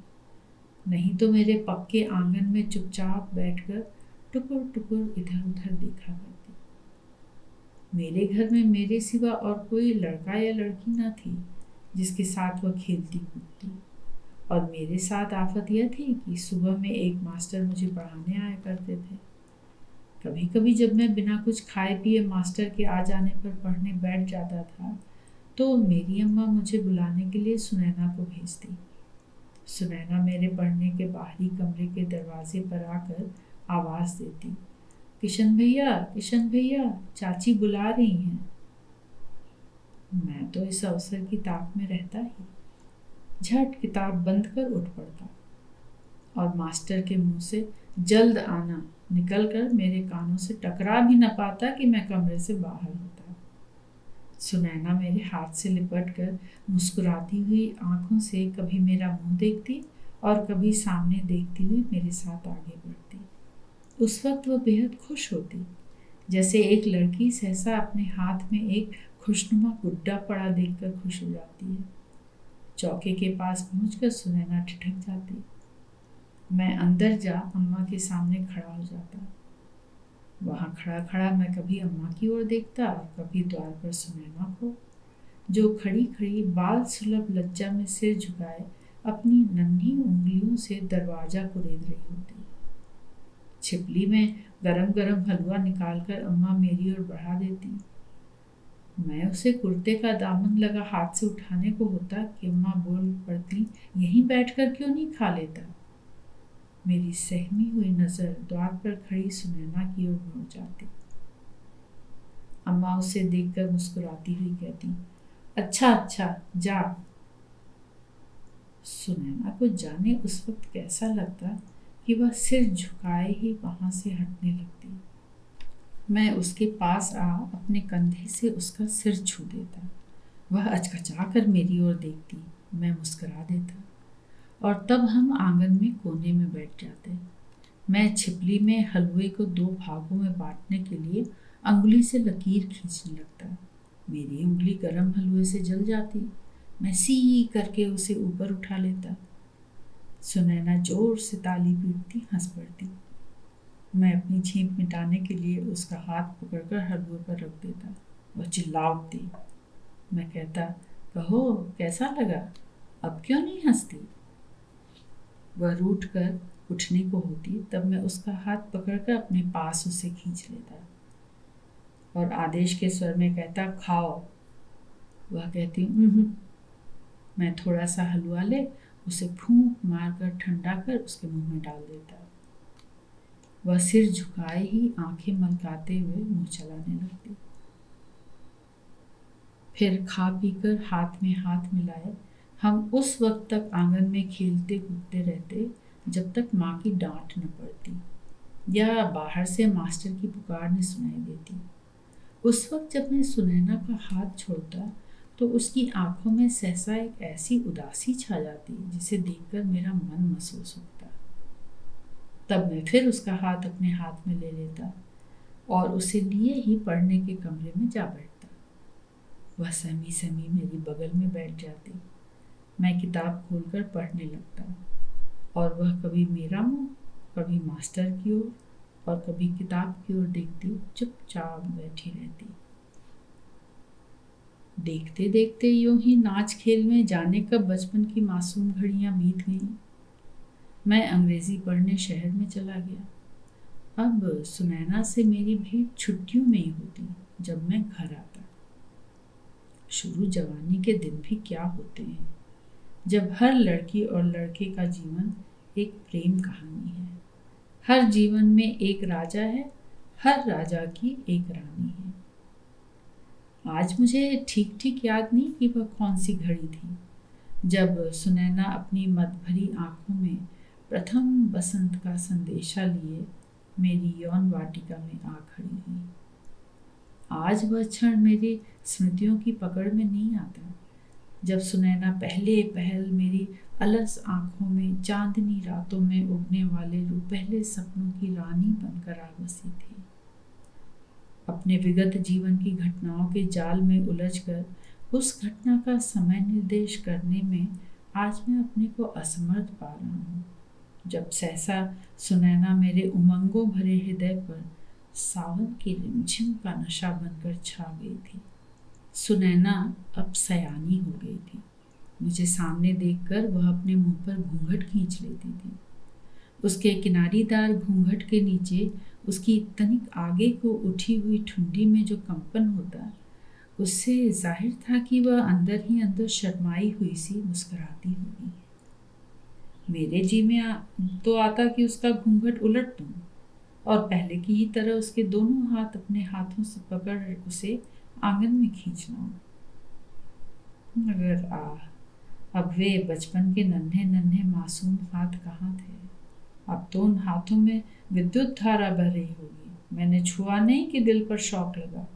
नहीं तो मेरे पक्के आंगन में चुपचाप बैठकर टुकुर टुकुर इधर उधर देखा करती। मेरे घर में मेरे सिवा और कोई लड़का या लड़की न थी जिसके साथ वह खेलती कूदती, और मेरे साथ आफत यह थी कि सुबह में एक मास्टर मुझे पढ़ाने आया करते थे। कभी कभी जब मैं बिना कुछ खाए पिए मास्टर के आ जाने पर पढ़ने बैठ जाता था तो मेरी अम्मा मुझे बुलाने के लिए सुनैना को भेजती। सुनैना मेरे पढ़ने के बाहरी कमरे के दरवाजे पर आकर आवाज़ देती किशन भैया, चाची बुला रही हैं। मैं तो इस अवसर की ताक में रहता ही झट किताब बंद कर उठ पड़ता और मास्टर के मुंह से जल्द आना निकलकर मेरे कानों से टकरा भी न पाता कि मैं कमरे से बाहर होता। सुनैना मेरे हाथ से लिपट कर मुस्कुराती हुई आंखों से कभी मेरा मुंह देखती और कभी सामने देखती हुई मेरे साथ आगे बढ़ती। उस वक्त वह बेहद खुश होती, जैसे एक लड़की सहसा अपने हाथ में एक खुशनुमा गुड्डा पड़ा देखकर खुश हो जाती है। चौके के पास पहुंचकर सुनैना ठिठक जाती। मैं अंदर जा अम्मा के सामने खड़ा हो जाता। वहां खड़ा खड़ा मैं कभी अम्मा की ओर देखता और कभी द्वार पर सुनैना को, जो खड़ी खड़ी बाल सुलभ लज्जा में सिर झुकाए अपनी नन्ही उंगलियों से दरवाजा कुरेद रही होती। छिपली में गरम गरम हलवा निकालकर अम्मा मेरी ओर बढ़ा देती। मैं उसे कुर्ते का दामन लगा हाथ से उठाने को होता कि अम्मा बोल पड़ती, यहीं बैठकर क्यों नहीं खा लेता। मेरी सहमी हुई नजर द्वार पर खड़ी सुनैना की ओर मुड़ जाती। अम्मा उसे देखकर मुस्कुराती हुई कहती, अच्छा अच्छा जा। सुनैना को जाने उस वक्त कैसा लगता कि वह सिर झुकाए ही वहां से हटने लगती। मैं उसके पास आ अपने कंधे से उसका सिर छू देता। वह अचकचा कर मेरी ओर देखती, मैं मुस्कुरा देता और तब हम आंगन में कोने में बैठ जाते। मैं छिपली में हलवे को 2 भागों में बांटने के लिए अंगुली से लकीर खींचने लगता। मेरी उंगली गरम हलवे से जल जाती। मैं सी करके उसे ऊपर उठा लेता। सुनैना जोर से ताली पीटती, हंस पड़ती। मैं अपनी छींक मिटाने के लिए उसका हाथ पकड़कर हलवे पर रख देता। वह चिल्ला उठती। मैं कहता, कहो कैसा लगा, अब क्यों नहीं हंसती। वह रूठ कर उठने को होती, तब मैं उसका हाथ पकड़कर अपने पास उसे खींच लेता और आदेश के स्वर में कहता, खाओ। वह कहती, मैं थोड़ा सा हलवा ले उसे फूंक मारकर ठंडा कर उसके मुंह में डाल देता। वह सिर झुकाए ही आंखें मलकाते हुए मुंह चलाने लगती। फिर खा पीकर हाथ में हाथ मिलाए हम उस वक्त तक आंगन में खेलते कूदते रहते जब तक माँ की डांट न पड़ती या बाहर से मास्टर की पुकार न सुनाई देती। उस वक्त जब मैं सुनैना का हाथ छोड़ता तो उसकी आंखों में सहसा एक ऐसी उदासी छा जाती जिसे देखकर मेरा मन महसूस होता। तब मैं फिर उसका हाथ अपने हाथ में ले लेता और उसे लिए ही पढ़ने के कमरे में जा बैठता। वह सहमी सहमी मेरी बगल में बैठ जाती। मैं किताब खोलकर पढ़ने लगता और वह कभी मेरा मुंह, कभी मास्टर की ओर और कभी किताब की ओर देखती चुपचाप बैठी रहती। देखते देखते यूं ही नाच खेल में जाने कब बचपन की मासूम घड़ियां बीत गईं। मैं अंग्रेजी पढ़ने शहर में चला गया। अब सुनैना से मेरी भेंट छुट्टियों में ही होती जब मैं घर आता। शुरू जवानी के दिन भी क्या होते हैं जब हर लड़की और लड़के का जीवन एक प्रेम कहानी है। हर जीवन में एक राजा है, हर राजा की एक रानी है। आज मुझे ठीक ठीक याद नहीं कि वह कौन सी घड़ी थी जब सुनैना अपनी मद भरी आंखों में प्रथम बसंत का संदेशा लिए मेरी यौन वाटिका में आ खड़ी हुई। आज वह क्षण मेरी स्मृतियों की पकड़ में नहीं आता जब सुनैना पहले पहल मेरी अलस आंखों में चांदनी रातों में उगने वाले रूपहले सपनों की रानी बनकर आ बसी थी। अपने विगत जीवन की घटनाओं के जाल में उलझकर उस घटना का समय निर्देश करने में आज मैं अपने को असमर्थ पा रहा हूँ जब सहसा सुनैना मेरे उमंगों भरे हृदय पर सावन की रिमझिम का नशा बनकर छा गई थी। सुनैना अब सयानी हो गई थी। मुझे सामने देखकर वह अपने मुंह पर घूंघट खींच लेती थी। उसके किनारीदार घूंघट के नीचे उसकी तनिक आगे को उठी हुई ठुंडी में जो कंपन होता, उससे जाहिर था कि वह अंदर ही अंदर शर्माई हुई सी मुस्कुराती होगी। मेरे जी में तो आता कि उसका घूंघट उलट दूं और पहले की ही तरह उसके दोनों हाथ अपने हाथों से पकड़ उसे आंगन में खींचना। मगर अब वे बचपन के नन्हे नन्हे मासूम हाथ कहाँ थे। अब तो उन हाथों में विद्युत धारा बह रही होगी। मैंने छुआ नहीं कि दिल पर शौक लगा।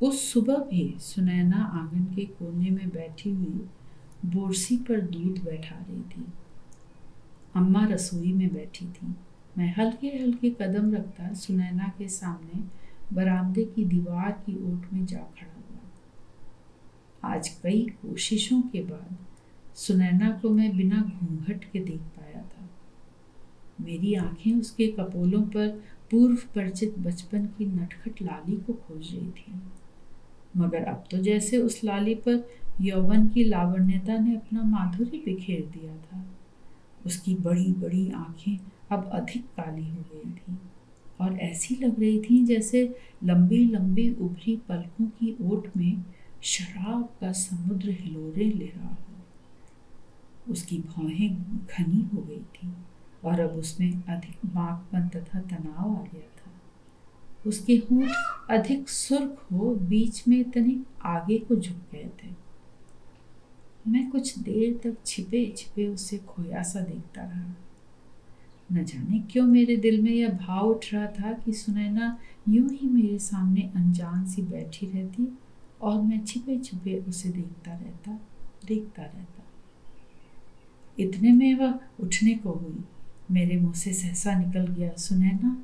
उस सुबह भी सुनैना आंगन के कोने में बैठी हुई बोरसी पर दूध बैठा रही थी। अम्मा रसोई में बैठी थी। मैं हल्के हल्के कदम रखता सुनैना के सामने बरामदे की दीवार की ओट में जा खड़ा हुआ। आज कई कोशिशों के बाद सुनैना को मैं बिना घूंघट के देख पाया था। मेरी आंखें उसके कपोलों पर पूर्व परिचित बचपन की नटखट लाली को खोज रही थी, मगर अब तो जैसे उस लाली पर यौवन की लावण्यता ने अपना माधुर्य बिखेर दिया था। उसकी बड़ी बड़ी आंखें अब अधिक काली हो गई थीं और ऐसी लग रही थीं जैसे लंबी लंबी उभरी पलकों की ओट में शराब का समुद्र हिलोरे ले रहा हो। उसकी भौहें घनी हो गई थीं और अब उसमें अधिक बांकपन तथा तनाव आ गया था। उसके होंठ अधिक सुर्ख हो बीच में तनिक आगे को झुक गए थे। मैं कुछ देर तक छिपे छिपे उसे खोया सा देखता रहा। न जाने क्यों मेरे दिल में यह भाव उठ रहा था कि सुनैना यूं ही मेरे सामने अनजान सी बैठी रहती और मैं छिपे छिपे उसे देखता रहता। इतने में वह उठने को हुई। मेरे मुंह से सहसा निकल गया, सुनैना।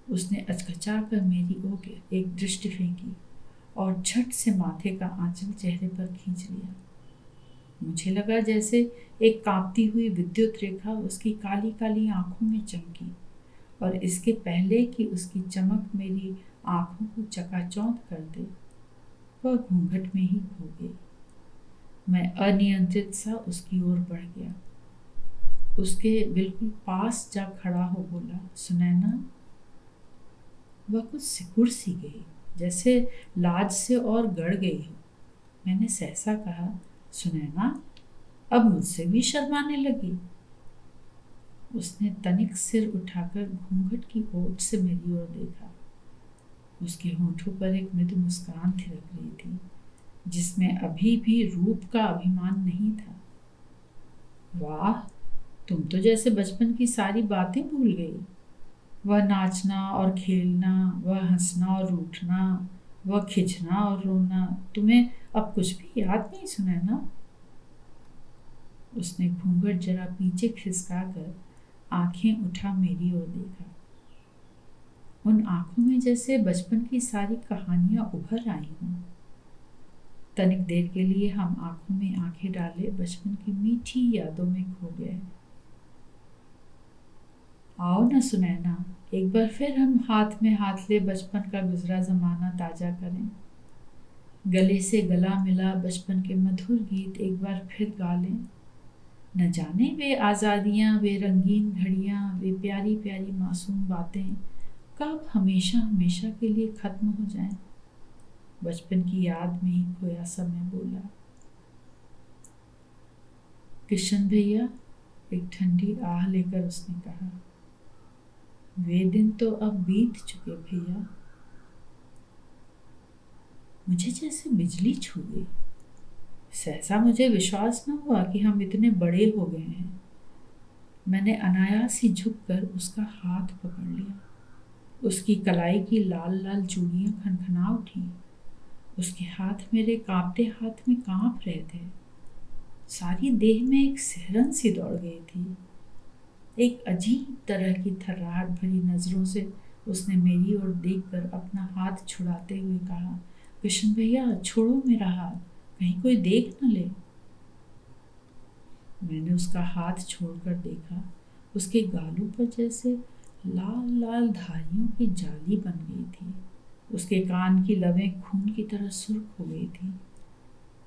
उसने अचकचा कर मेरी ओर एक दृष्टि फेंकी और झट से माथे का आंचल चेहरे पर खींच लिया। मुझे लगा जैसे एक कांपती हुई विद्युत रेखा उसकी काली काली आंखों में चमकी और इसके पहले कि उसकी चमक मेरी आंखों को चकाचौंध कर दे, वह घूंघट में ही खो गई। मैं अनियंत्रित सा उसकी ओर बढ़ गया। उसके बिल्कुल पास जा खड़ा हो बोला, सुनैना। वह कुछ सिकुड़ सी गई, जैसे लाज से और गड़ गई हो। मैंने सहसा कहा, सुनैना, अब मुझसे भी शर्माने लगी। उसने तनिक सिर उठाकर घूंघट की ओट से मेरी ओर देखा। उसके होंठों पर एक मृदु मुस्कान थिरक रही थी, जिसमें अभी भी रूप का अभिमान नहीं था। वाह, तुम तो जैसे बचपन की सारी बातें भूल गई। वह नाचना और खेलना, वह हंसना और रूठना, वह खिंचना और रोना, तुम्हें अब कुछ भी याद नहीं, सुनैना? उसने घूंघट जरा पीछे खिसका कर आंखें उठा मेरी ओर देखा। उन आंखों में जैसे बचपन की सारी कहानियां उभर आई हों। तनिक देर के लिए हम आंखों में आंखें डाले बचपन की मीठी यादों में खो गए। आओ न सुनैना, एक बार फिर हम हाथ में हाथ ले बचपन का गुजरा जमाना ताजा करें। गले से गला मिला बचपन के मधुर गीत एक बार फिर गा लें। न जाने वे आज़ादियाँ, वे रंगीन घड़ियाँ, वे प्यारी प्यारी मासूम बातें कब हमेशा हमेशा के लिए खत्म हो जाएं। बचपन की याद में ही खोया समय बोला। किशन भैया, एक ठंडी आह लेकर उसने कहा, वे दिन तो अब बीत चुके भैया। मुझे जैसे बिजली छू गई। सहसा मुझे विश्वास न हुआ कि हम इतने बड़े हो गए हैं। मैंने अनायास ही झुककर उसका हाथ पकड़ लिया। उसकी कलाई की लाल लाल चूड़ियां खनखना उठी। उसके हाथ मेरे कांपते हाथ में कांप रहे थे। सारी देह में एक सिहरन सी दौड़ गई थी। एक अजीब तरह की थर्राहट भरी नजरों से उसने मेरी ओर देखकर अपना हाथ छुड़ाते हुए कहा, किशन भैया, छोड़ो मेरा हाथ, कहीं कोई देख न ले। मैंने उसका हाथ छोड़कर देखा। उसके गालों पर जैसे लाल लाल धारियों की जाली बन गई थी। उसके कान की लवें खून की तरह सुर्ख हो गई थी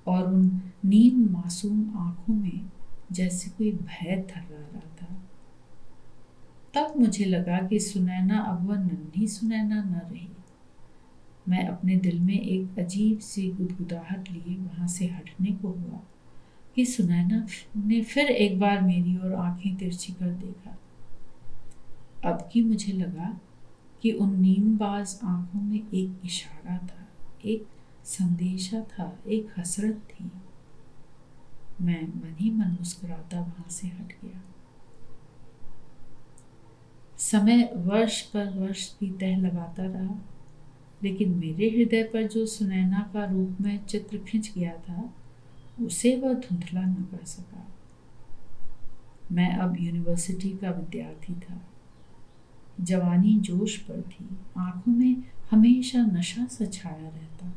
और उन नीम मासूम आंखों में जैसे कोई भय थर्रा रहा था। तब मुझे लगा कि सुनैना अब वह नन्ही सुनैना न रही। मैं अपने दिल में एक अजीब सी गुदगुदाहट लिए वहां से हटने को हुआ कि सुनैना ने फिर एक बार मेरी ओर आंखें तिरछी कर देखा। अब की मुझे लगा कि उन नीमबाज आंखों में एक इशारा था, एक संदेशा था, एक हसरत थी। मैं मन ही मन मुस्कुराता वहां से हट गया। समय वर्ष पर वर्ष की तह लगाता रहा, लेकिन मेरे हृदय पर जो सुनैना का रूप में चित्र खिंच गया था, उसे वह धुंधला न कर सका। मैं अब यूनिवर्सिटी का विद्यार्थी था। जवानी जोश पर थी, आंखों में हमेशा नशा सा छाया रहता,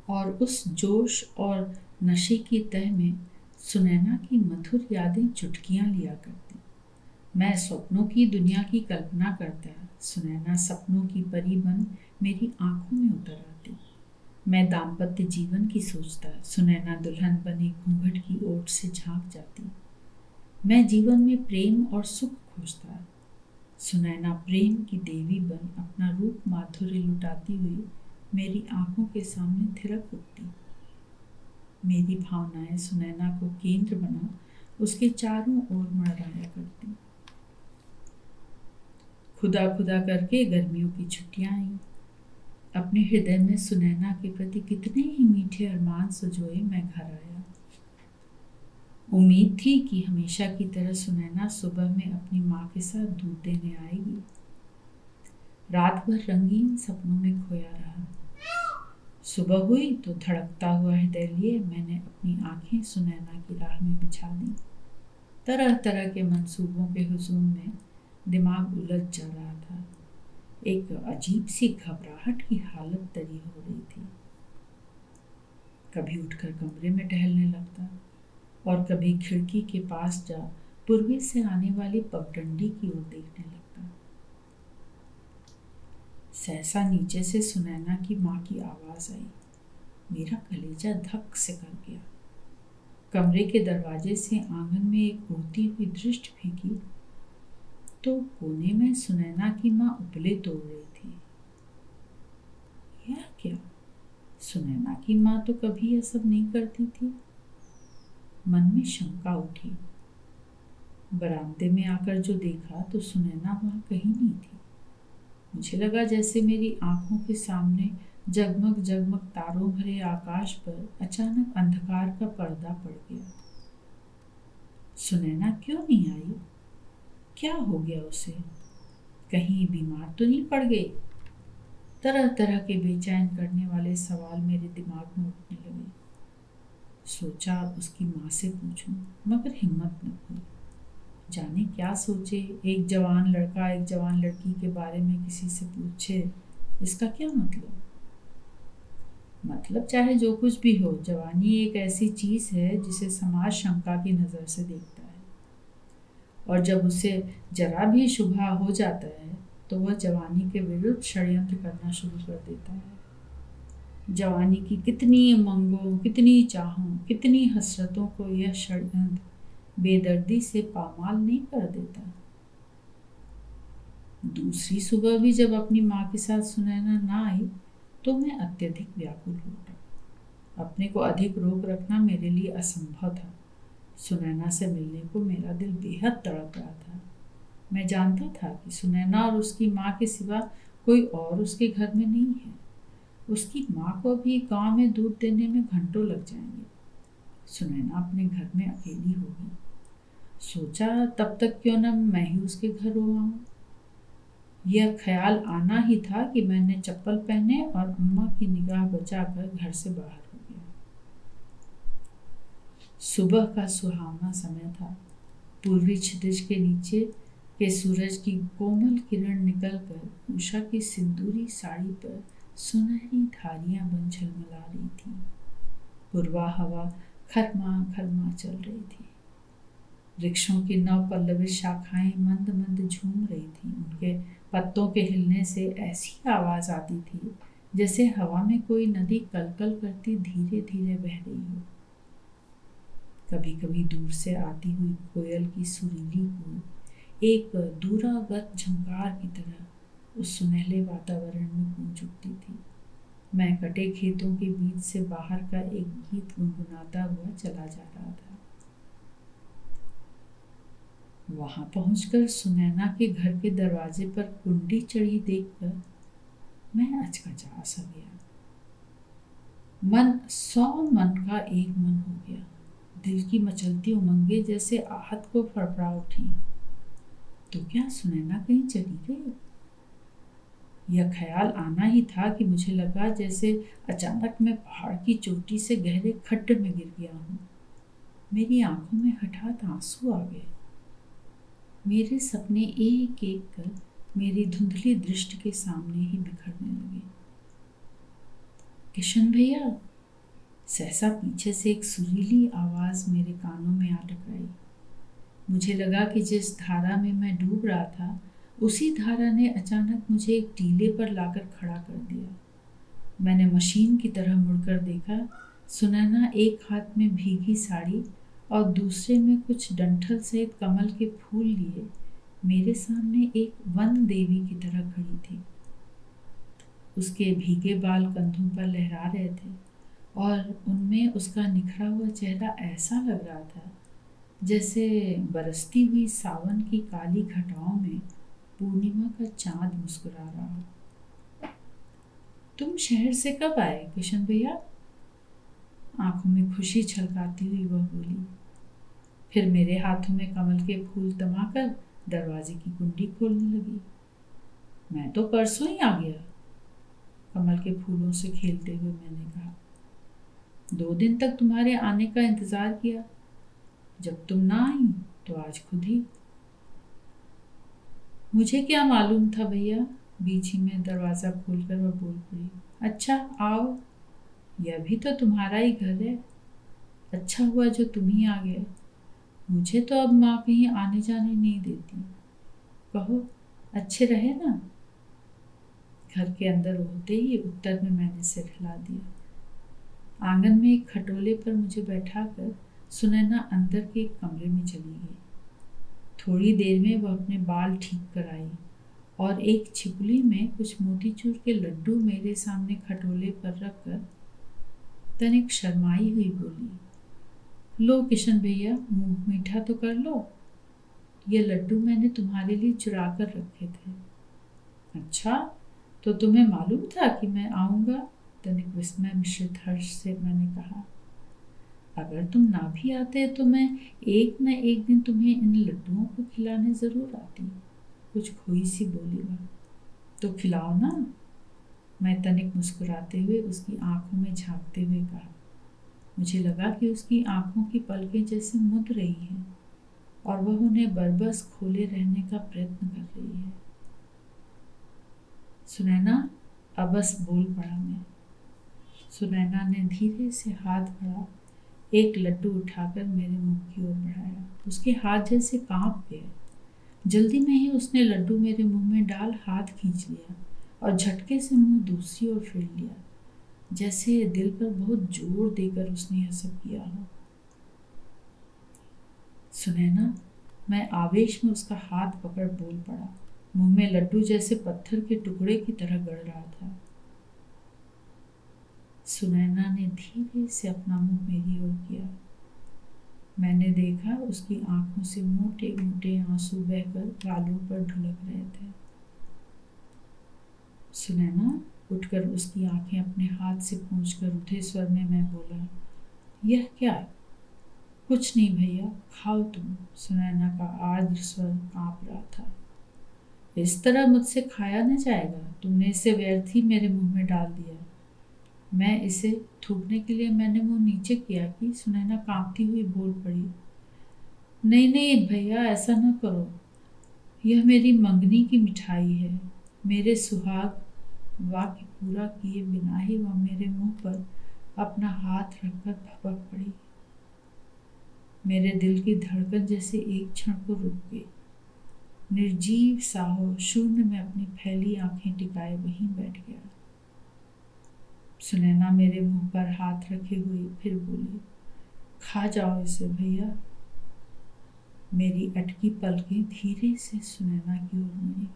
और उस जोश और नशे की तह में सुनैना की मधुर यादें चुटकियां लिया करती। मैं स्वप्नों की दुनिया की कल्पना करता, सुनैना सपनों की परी बन मेरी आंखों में उतर आती। मैं दाम्पत्य जीवन की सोचता, सुनैना दुल्हन बनी घूंघट की ओट से झांक जाती। मैं जीवन में प्रेम और सुख खोजता, सुनैना प्रेम की देवी बन अपना रूप माधुर्य लुटाती हुई मेरी आंखों के सामने थिरक उठती। मेरी भावनाएं सुनैना को केंद्र बना उसके चारों ओर मड़राया करती। खुदा खुदा करके गर्मियों की छुट्टियां आईं। अपने हृदय में सुनैना के प्रति कितने ही मीठे अरमान सजोए मैं घर आया। उम्मीद थी कि हमेशा की तरह सुनैना सुबह में अपनी माँ के साथ दूध देने आएगी। रात भर रंगीन सपनों में खोया रहा। सुबह हुई तो धड़कता हुआ हृदय लिए मैंने अपनी आंखें सुनैना की राह में बिछा दी। तरह तरह के मंसूबों के हुजूम में दिमाग उलझ जा रहा था। एक अजीब सी घबराहट की हालत तरी हो रही थी। कभी उठकर कमरे में टहलने लगता और कभी खिड़की के पास जा पूर्वी से आने वाली पगडंडी की ओर देखने लगता। सहसा नीचे से सुनैना की माँ की आवाज आई। मेरा कलेजा धक से कर गया। कमरे के दरवाजे से आंगन में एक उड़ती हुई दृष्टि फेंकी तो कोने में सुनैना की माँ उपले तोड़ रही थी। यह क्या? सुनैना की माँ तो कभी यह सब नहीं करती थी। मन में शंका उठी। बरामदे में आकर जो देखा तो सुनैना वहां कहीं नहीं थी। मुझे लगा जैसे मेरी आंखों के सामने जगमग जगमग तारों भरे आकाश पर अचानक अंधकार का पर्दा पड़ गया। सुनैना क्यों नहीं आई? क्या हो गया उसे? कहीं बीमार तो नहीं पड़ गई? तरह तरह के बेचैन करने वाले सवाल मेरे दिमाग में उठने लगे। सोचा उसकी माँ से पूछूं, मगर हिम्मत न हुई। जाने क्या सोचे, एक जवान लड़का एक जवान लड़की के बारे में किसी से पूछे, इसका क्या मतलब? मतलब चाहे जो कुछ भी हो, जवानी एक ऐसी चीज है जिसे समाज शंका की नजर से देखता है, और जब उसे जरा भी शुभा हो जाता है तो वह जवानी के विरुद्ध षड्यंत्र करना शुरू कर देता है। जवानी की कितनी उमंगों, कितनी चाहों, कितनी हसरतों को यह षड्यंत्र बेदर्दी से पामाल नहीं कर देता। दूसरी सुबह भी जब अपनी माँ के साथ सुनैना ना आई तो मैं अत्यधिक व्याकुल हो गया। अपने को अधिक रोक रखना मेरे लिए असंभव था। सुनैना से मिलने को मेरा दिल बेहद तड़प रहा था। मैं जानता था कि सुनैना और उसकी माँ के सिवा कोई और उसके घर में नहीं है। उसकी माँ को भी गांव में दूध देने में घंटों लग जाएंगे। सुनैना अपने घर में अकेली होगी। सोचा तब तक क्यों न मैं ही उसके घर रो आऊं। यह ख्याल आना ही था कि मैंने चप्पल पहने और अम्मा की निगाह बचाकर घर से बाहर हो गया। सुबह का सुहावना समय था। पूर्वी क्षितिज के नीचे के सूरज की कोमल किरण निकलकर उषा की सिंदूरी साड़ी पर सुनहरी धारियां बन झलमला रही थी। पूर्वा हवा खरमा खरमा चल रही थी। वृक्षों की नव पल्लवित शाखाएं मंद मंद झूम रही थी। उनके पत्तों के हिलने से ऐसी आवाज आती थी जैसे हवा में कोई नदी कलकल करती धीरे धीरे बह रही हो। कभी कभी दूर से आती हुई कोयल की सुरीली गूंज एक दूरागत झंकार की तरह उस सुनहले वातावरण में गूंज उठती थी। मैं कटे खेतों के बीच से बाहर का एक गीत गुनगुनाता हुआ चला जा रहा था। वहां पहुंचकर सुनैना के घर के दरवाजे पर कुंडी चढ़ी देखकर मैं अचकचा सा गया। मन 100 मन का एक मन हो गया। दिल की मचलती उमंगे जैसे आहत को फड़फड़ा उठी। तो क्या सुनैना कहीं चली गई? यह ख्याल आना ही था कि मुझे लगा जैसे अचानक मैं पहाड़ की चोटी से गहरे खड्ड में गिर गया हूँ। मेरी आंखों में हठात आंसू आ गए। मेरे सपने एक एक कर मेरी धुंधली दृष्टि के सामने ही बिखरने लगे। किशन भैया, सहसा पीछे से एक सुरीली आवाज मेरे कानों में आ टकराई। मुझे लगा कि जिस धारा में मैं डूब रहा था उसी धारा ने अचानक मुझे एक टीले पर लाकर खड़ा कर दिया। मैंने मशीन की तरह मुड़कर देखा। सुनैना एक हाथ में भीगी साड़ी और दूसरे में कुछ डंठल सहित कमल के फूल लिए मेरे सामने एक वन देवी की तरह खड़ी थी। उसके भीगे बाल कंधों पर लहरा रहे थे और उनमें उसका निखरा हुआ चेहरा ऐसा लग रहा था जैसे बरसती हुई सावन की काली घटाओं में पूर्णिमा का चांद मुस्कुरा रहा हो। तुम शहर से कब आए किशन भैया? आंखों में खुशी छलकाती हुई वह बोली। फिर मेरे हाथों में कमल के फूल तमाकर दरवाजे की कुंडी खोलने लगी। मैं तो परसों ही आ गया, कमल के फूलों से खेलते हुए मैंने कहा। 2 दिन तक तुम्हारे आने का इंतजार किया, जब तुम ना आई तो आज खुद ही। मुझे क्या मालूम था भैया, बीच ही में दरवाजा खोलकर वह बोल पड़ी। अच्छा आओ, यह भी तो तुम्हारा ही घर है। अच्छा हुआ जो तुम ही आ गए। मुझे तो अब माँ कहीं आने जाने नहीं देती। कहो अच्छे रहे ना? घर के अंदर होते ही उत्तर में मैंने सिर हिला दिया। आंगन में एक खटोले पर मुझे बैठाकर सुनैना अंदर के एक कमरे में चली गई। थोड़ी देर में वह अपने बाल ठीक कर आई और एक छिपली में कुछ मोतीचूर के लड्डू मेरे सामने खटोले पर रखकर तनिक शर्माई हुई बोली, लो किशन भैया, मुंह मीठा तो कर लो। ये लड्डू मैंने तुम्हारे लिए चुरा कर रखे थे। अच्छा, तो तुम्हें मालूम था कि मैं आऊँगा? तनिक विस्मय मिश्रित हर्ष से मैंने कहा। अगर तुम ना भी आते तो मैं एक न एक दिन तुम्हें इन लड्डुओं को खिलाने जरूर आती। कुछ खोई सी बोली वह। तो खिलाओ ना, मैं तनिक मुस्कुराते हुए उसकी आंखों में झांकते हुए कहा। मुझे लगा कि उसकी आंखों की पलकें जैसे मुद रही हैं और वह उन्हें बरबस खोले रहने का प्रयत्न कर रही है। सुनैना, अब बस बोल पड़ा मैं। सुनैना ने धीरे से हाथ बढ़ा एक लड्डू उठाकर मेरे मुंह की ओर बढ़ाया। उसके हाथ जैसे कांप गए। जल्दी में ही उसने लड्डू मेरे मुंह में डाल हाथ खींच लिया और झटके से मुंह दूसरी ओर फेर लिया, जैसे दिल पर बहुत जोर देकर उसने यह सब किया हो। सुनैना, मैं आवेश में उसका हाथ पकड़ बोल पड़ा। मुंह में लड्डू जैसे पत्थर के टुकड़े की तरह गड़ रहा था। सुनैना ने धीरे से अपना मुंह मेरी ओर किया। मैंने देखा उसकी आंखों से मोटे मोटे आंसू बहकर गालों पर ढुलक रहे थे। सुनैना, उठकर उसकी आंखें अपने हाथ से पोंछकर उठे स्वर में मैं बोला, यह क्या? कुछ नहीं भैया, खाओ तुम। सुनैना का आर्द्र स्वर कांप रहा था। इस तरह मुझसे खाया न जाएगा। तुमने इसे व्यर्थ ही मेरे मुंह में डाल दिया। मैं इसे थूकने के लिए मैंने मुंह नीचे किया कि सुनैना कांपती हुई बोल पड़ी, नहीं नहीं भैया, ऐसा ना करो। यह मेरी मंगनी की मिठाई है। मेरे सुहाग वाक्य पूरा किए बिना ही वह मेरे मुंह पर अपना हाथ रखकर भपक पड़ी। मेरे दिल की धड़कन जैसे एक क्षण को रुक गई। निर्जीव सा हो शून्य में अपनी फैली आंखें टिकाए वहीं बैठ गया। सुनैना मेरे मुंह पर हाथ रखे हुए फिर बोली, खा जाओ इसे भैया। मेरी अटकी पलकें धीरे से सुनैना की ओर मुड़ी।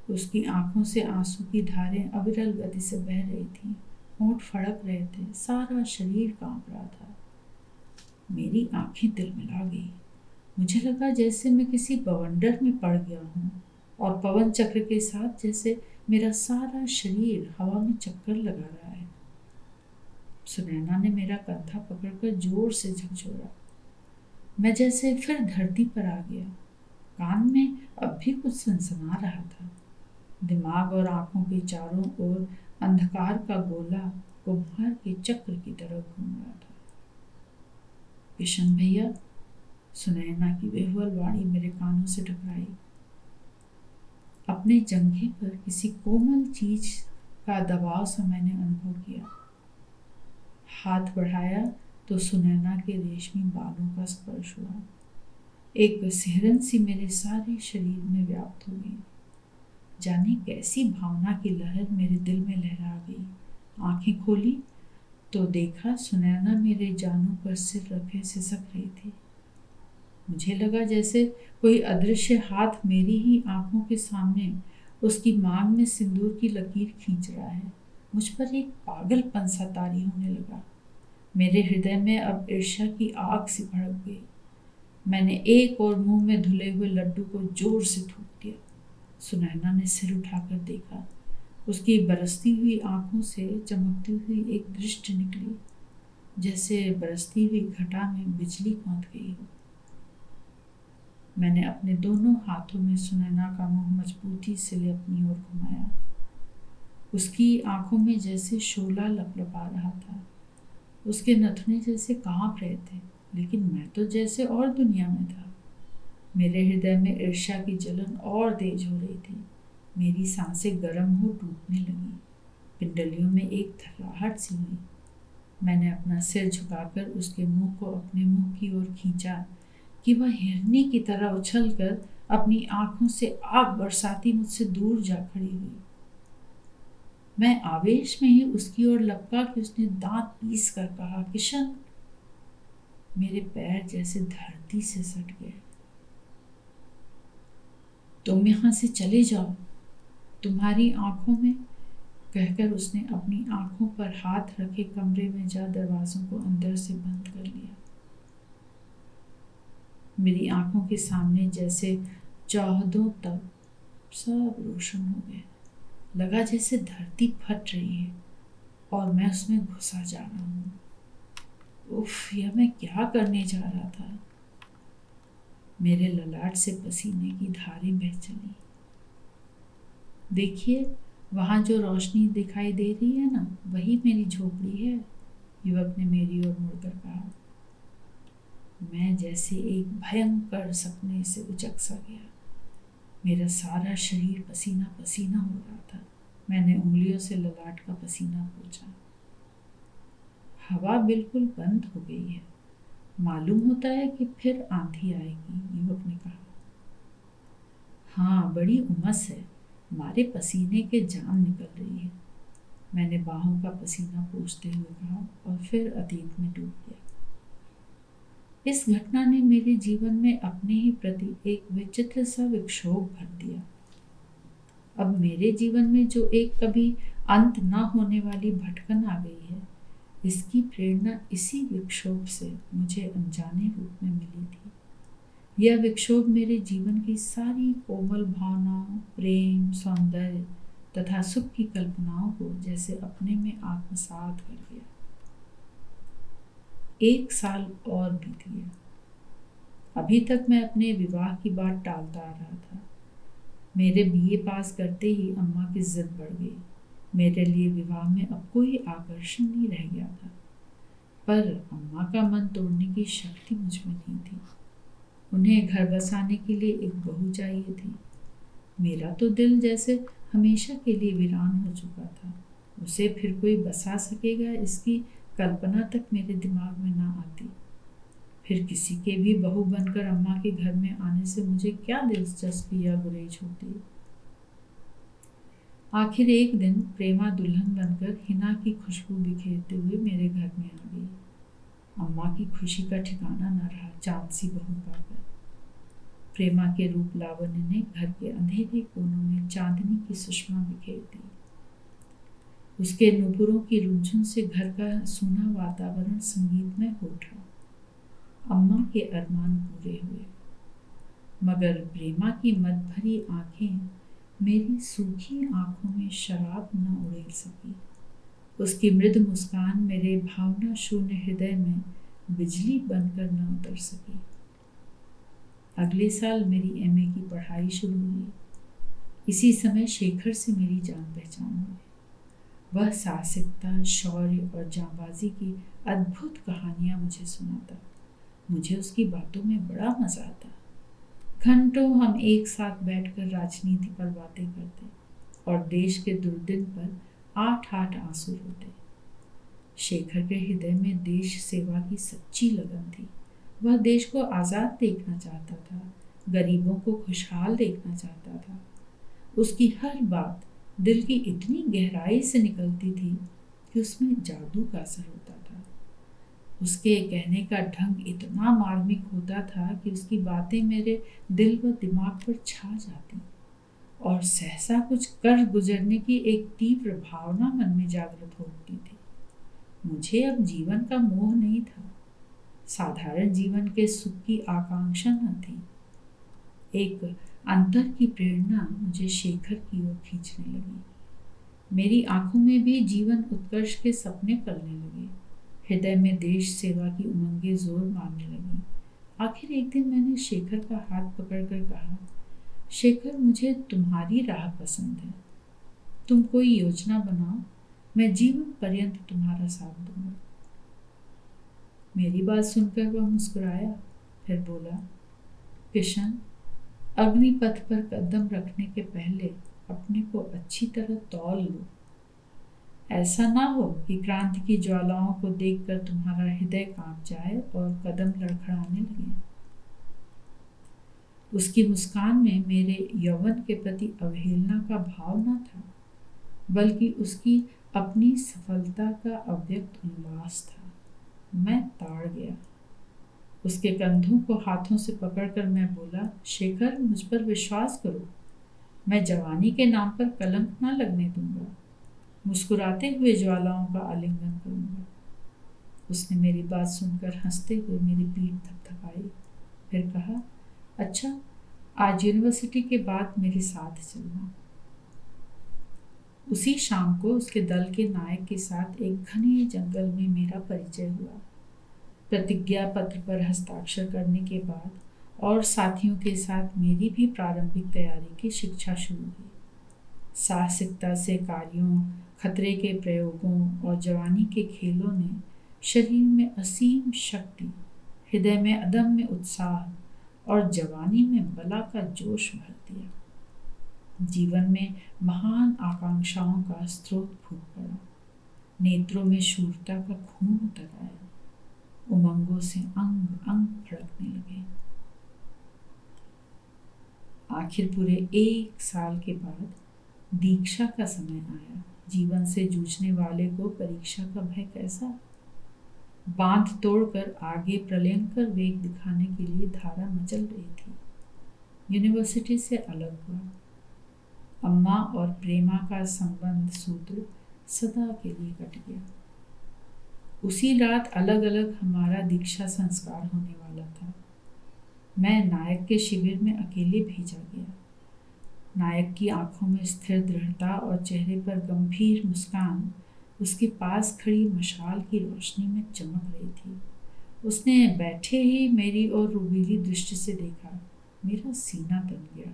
उसकी आंखों से आंसू की धारें अविरल गति से बह रही थीं। होंठ फड़क रहे थे। सारा शरीर कांप रहा था। मेरी आंखें तिलमिला गई। मुझे लगा जैसे मैं किसी बवंडर में पड़ गया हूँ और पवन चक्र के साथ जैसे मेरा सारा शरीर हवा में चक्कर लगा रहा है। सुनैना ने मेरा कंधा पकड़कर जोर से झकझोरा। मैं जैसे फिर धरती पर आ गया। कान में अब भी कुछ सनसना रहा था। दिमाग और आंखों के चारों ओर अंधकार का गोला कुम्हार के चक्र की तरह घूम रहा था। किशन भैया, सुनैना की बेहुअल वाणी मेरे कानों से टकराई। अपने जंघे पर किसी कोमल चीज का दबाव सा मैंने अनुभव किया। हाथ बढ़ाया तो सुनैना के रेशमी बालों का स्पर्श हुआ। एक सिहरन सी मेरे सारे शरीर में व्याप्त हो गई। जाने कैसी भावना की लहर मेरे दिल में लहरा गई। आंखें खोली तो देखा सुनैना मेरे जानों पर सिर रखे सिसक रही थी। मुझे लगा जैसे कोई अदृश्य हाथ मेरी ही आंखों के सामने उसकी मांग में सिंदूर की लकीर खींच रहा है। मुझ पर एक पागलपन सा तारी होने लगा। मेरे हृदय में अब ईर्ष्या की आग सी भड़क गई। मैंने एक और मुंह में धुले हुए लड्डू को जोर से थूक दिया। सुनैना ने सिर उठाकर देखा। उसकी बरसती हुई आंखों से चमकती हुई एक दृष्टि निकली, जैसे बरसती हुई घटा में बिजली कौंध गई हो। मैंने अपने दोनों हाथों में सुनैना का मुंह मजबूती से ले अपनी ओर घुमाया। उसकी आंखों में जैसे शोला लपलपा रहा था। उसके नथुने जैसे कांप रहे थे, लेकिन मैं तो जैसे और दुनिया में था। मेरे हृदय में ईर्ष्या की जलन और तेज हो रही थी। मेरी सांसें गर्म हो टूटने लगी। पिंडलियों में एक थर्राहट सी हुई। मैंने अपना सिर झुकाकर उसके मुंह को अपने मुंह की ओर खींचा कि वह हिरनी की तरह उछलकर अपनी आंखों से आग बरसाती मुझसे दूर जा खड़ी हुई। मैं आवेश में ही उसकी ओर लपका कि उसने दांत पीस कर कहा, किशन। मेरे पैर जैसे धरती से सट गए। तुम यहां से चले जाओ, तुम्हारी आंखों में, कहकर उसने अपनी आंखों पर हाथ रखे कमरे में जा दरवाजों को अंदर से बंद कर लिया। मेरी आंखों के सामने जैसे चौहदों तक सब रोशन हो गए। लगा जैसे धरती फट रही है और मैं उसमें घुसा जा रहा हूँ। उफ, यह मैं क्या करने जा रहा था। मेरे ललाट से पसीने की धारें बह चली। देखिए, वहां जो रोशनी दिखाई दे रही है ना, वही मेरी झोपड़ी है, युवक ने मेरी ओर मुड़कर कहा। मैं जैसे एक भयंकर सपने से उचक सा गया। मेरा सारा शरीर पसीना पसीना हो रहा था। मैंने उंगलियों से ललाट का पसीना पोंछा। हवा बिल्कुल बंद हो गई है। मालूम होता है कि फिर आंधी आएगी, युवक ने कहा। हाँ, बड़ी उमस है, हमारे पसीने के जान निकल रही है, मैंने बाहों का पसीना पोंछते हुए कहा और फिर अतीत में डूब गया। इस घटना ने मेरे जीवन में अपने ही प्रति एक विचित्र सा विक्षोभ भर दिया। अब मेरे जीवन में जो एक कभी अंत न होने वाली भटकन आ गई है, इसकी प्रेरणा इसी विक्षोभ से मुझे अनजाने रूप में मिली थी। यह विक्षोभ मेरे जीवन की सारी कोमल भावनाओं, प्रेम, सौंदर्य तथा सुख की कल्पनाओं को जैसे अपने में आत्मसात कर गया। 1 साल और बीत गया। अभी तक मैं अपने विवाह की बात टालता आ रहा था। मेरे बीए पास करते ही अम्मा की जिद बढ़ गई। मेरे लिए विवाह में अब कोई आकर्षण नहीं रह गया था, पर अम्मा का मन तोड़ने की शक्ति मुझ में नहीं थी। उन्हें घर बसाने के लिए एक बहू चाहिए थी। मेरा तो दिल जैसे हमेशा के लिए वीरान हो चुका था। उसे फिर कोई बसा सकेगा, इसकी कल्पना तक मेरे दिमाग में ना आती। फिर किसी के भी बहू बनकर अम्मा के घर में आने से मुझे क्या दिलचस्पी या गुरेज होती। आखिर एक दिन प्रेमा दुल्हन बनकर हिना की खुशबू बिखेरते हुए मेरे घर में आ गई। अम्मा की खुशी का ठिकाना न रहा चांद सी बहू पाकर। प्रेमा के रूप लावण्य ने घर के अंधेरे कोनों में चांदनी की सुषमा बिखेर दी। उसके नुपुरों की रुंझुन से घर का सूना वातावरण संगीतमय हो उठा। अम्मा के अरमान पूरे हुए। मगर प्रेमा की मद भरी आंखें मेरी सूखी आंखों में शराब न उड़ेल सकी। उसकी मृदु मुस्कान मेरे भावना शून्य हृदय में बिजली बनकर न उतर सकी। अगले साल मेरी एमए की पढ़ाई शुरू हुई। इसी समय शेखर से मेरी जान पहचान हुई। वह साहसिकता, शौर्य और जांबाजी की अद्भुत कहानियां मुझे सुनाता। मुझे उसकी बातों में बड़ा मजा आता। घंटों हम एक साथ बैठकर राजनीति पर बातें करते और देश के दुर्दिन पर 8-8 आंसू रोते। शेखर के हृदय में देश सेवा की सच्ची लगन थी। वह देश को आज़ाद देखना चाहता था, गरीबों को खुशहाल देखना चाहता था। उसकी हर बात दिल की इतनी गहराई से निकलती थी कि उसमें जादू का असर होता था। उसके कहने का ढंग इतना मार्मिक होता था कि उसकी बातें मेरे दिल व दिमाग पर छा जाती और सहसा कुछ कर गुजरने की एक तीव्र भावना मन में जागृत होती थी। मुझे अब जीवन का मोह नहीं था, साधारण जीवन के सुख की आकांक्षा न थी। एक अंतर की प्रेरणा मुझे शेखर की ओर खींचने लगी। मेरी आंखों में भी जीवन उत्कर्ष के सपने पलने लगे। हृदय में देश सेवा की उमंगें जोर मारने लगी। आखिर एक दिन मैंने शेखर का हाथ पकड़कर कहा, शेखर, मुझे तुम्हारी राह पसंद है। तुम कोई योजना बनाओ, मैं जीवन पर्यंत तुम्हारा साथ दूंगा। मेरी बात सुनकर वह मुस्कुराया, फिर बोला, किशन, अग्निपथ पर कदम रखने के पहले अपने को अच्छी तरह तौल लो। ऐसा ना हो कि क्रांति की ज्वालाओं को देखकर तुम्हारा हृदय कांप जाए और कदम लड़खड़ाने लगे। उसकी मुस्कान में मेरे यौवन के प्रति अवहेलना का भाव न था, बल्कि उसकी अपनी सफलता का अव्यक्त उल्लास था। मैं ताड़ गया। उसके कंधों को हाथों से पकड़कर मैं बोला, शेखर, मुझ पर विश्वास करो। मैं जवानी के नाम पर कलंक ना लगने दूंगा। मुस्कुराते हुए ज्वालाओं का आलिंगन करूंगा। उसने मेरी बात सुनकर हंसते हुए मेरी पीठ थपथपाई, फिर कहा, अच्छा, आज यूनिवर्सिटी के बाद मेरे साथ चलना। उसी शाम को उसके दल के नायक के साथ एक घने जंगल में मेरा परिचय हुआ। प्रतिज्ञा पत्र पर हस्ताक्षर करने के बाद और साथियों के साथ मेरी भी प्रारंभिक तैयारी की शिक्षा शुरू हुई। साहसिकता से कार्यों, खतरे के प्रयोगों और जवानी के खेलों ने शरीर में असीम शक्ति, हृदय में अदम्य उत्साह और जवानी में बला का जोश भर दिया। जीवन में महान आकांक्षाओं का स्रोत फूट पड़ा। नेत्रों में शूरता का खून उतर आया। उमंगों से अंग अंग फड़कने लगे। आखिर पूरे 1 साल के बाद दीक्षा का समय आया। जीवन से जूझने वाले को परीक्षा का भय कैसा? बांध तोड़कर आगे प्रलयंकर वेग दिखाने के लिए धारा मचल रही थी। यूनिवर्सिटी से अलग हुआ। अम्मा और प्रेमा का संबंध सूत्र सदा के लिए कट गया। उसी रात अलग अलग हमारा दीक्षा संस्कार होने वाला था। मैं नायक के शिविर में अकेले भेजा गया। नायक की आंखों में स्थिर दृढ़ता और चेहरे पर गंभीर मुस्कान उसके पास खड़ी मशाल की रोशनी में चमक रही थी। उसने बैठे ही मेरी ओर रुबीली दृष्टि से देखा। मेरा सीना तन गया।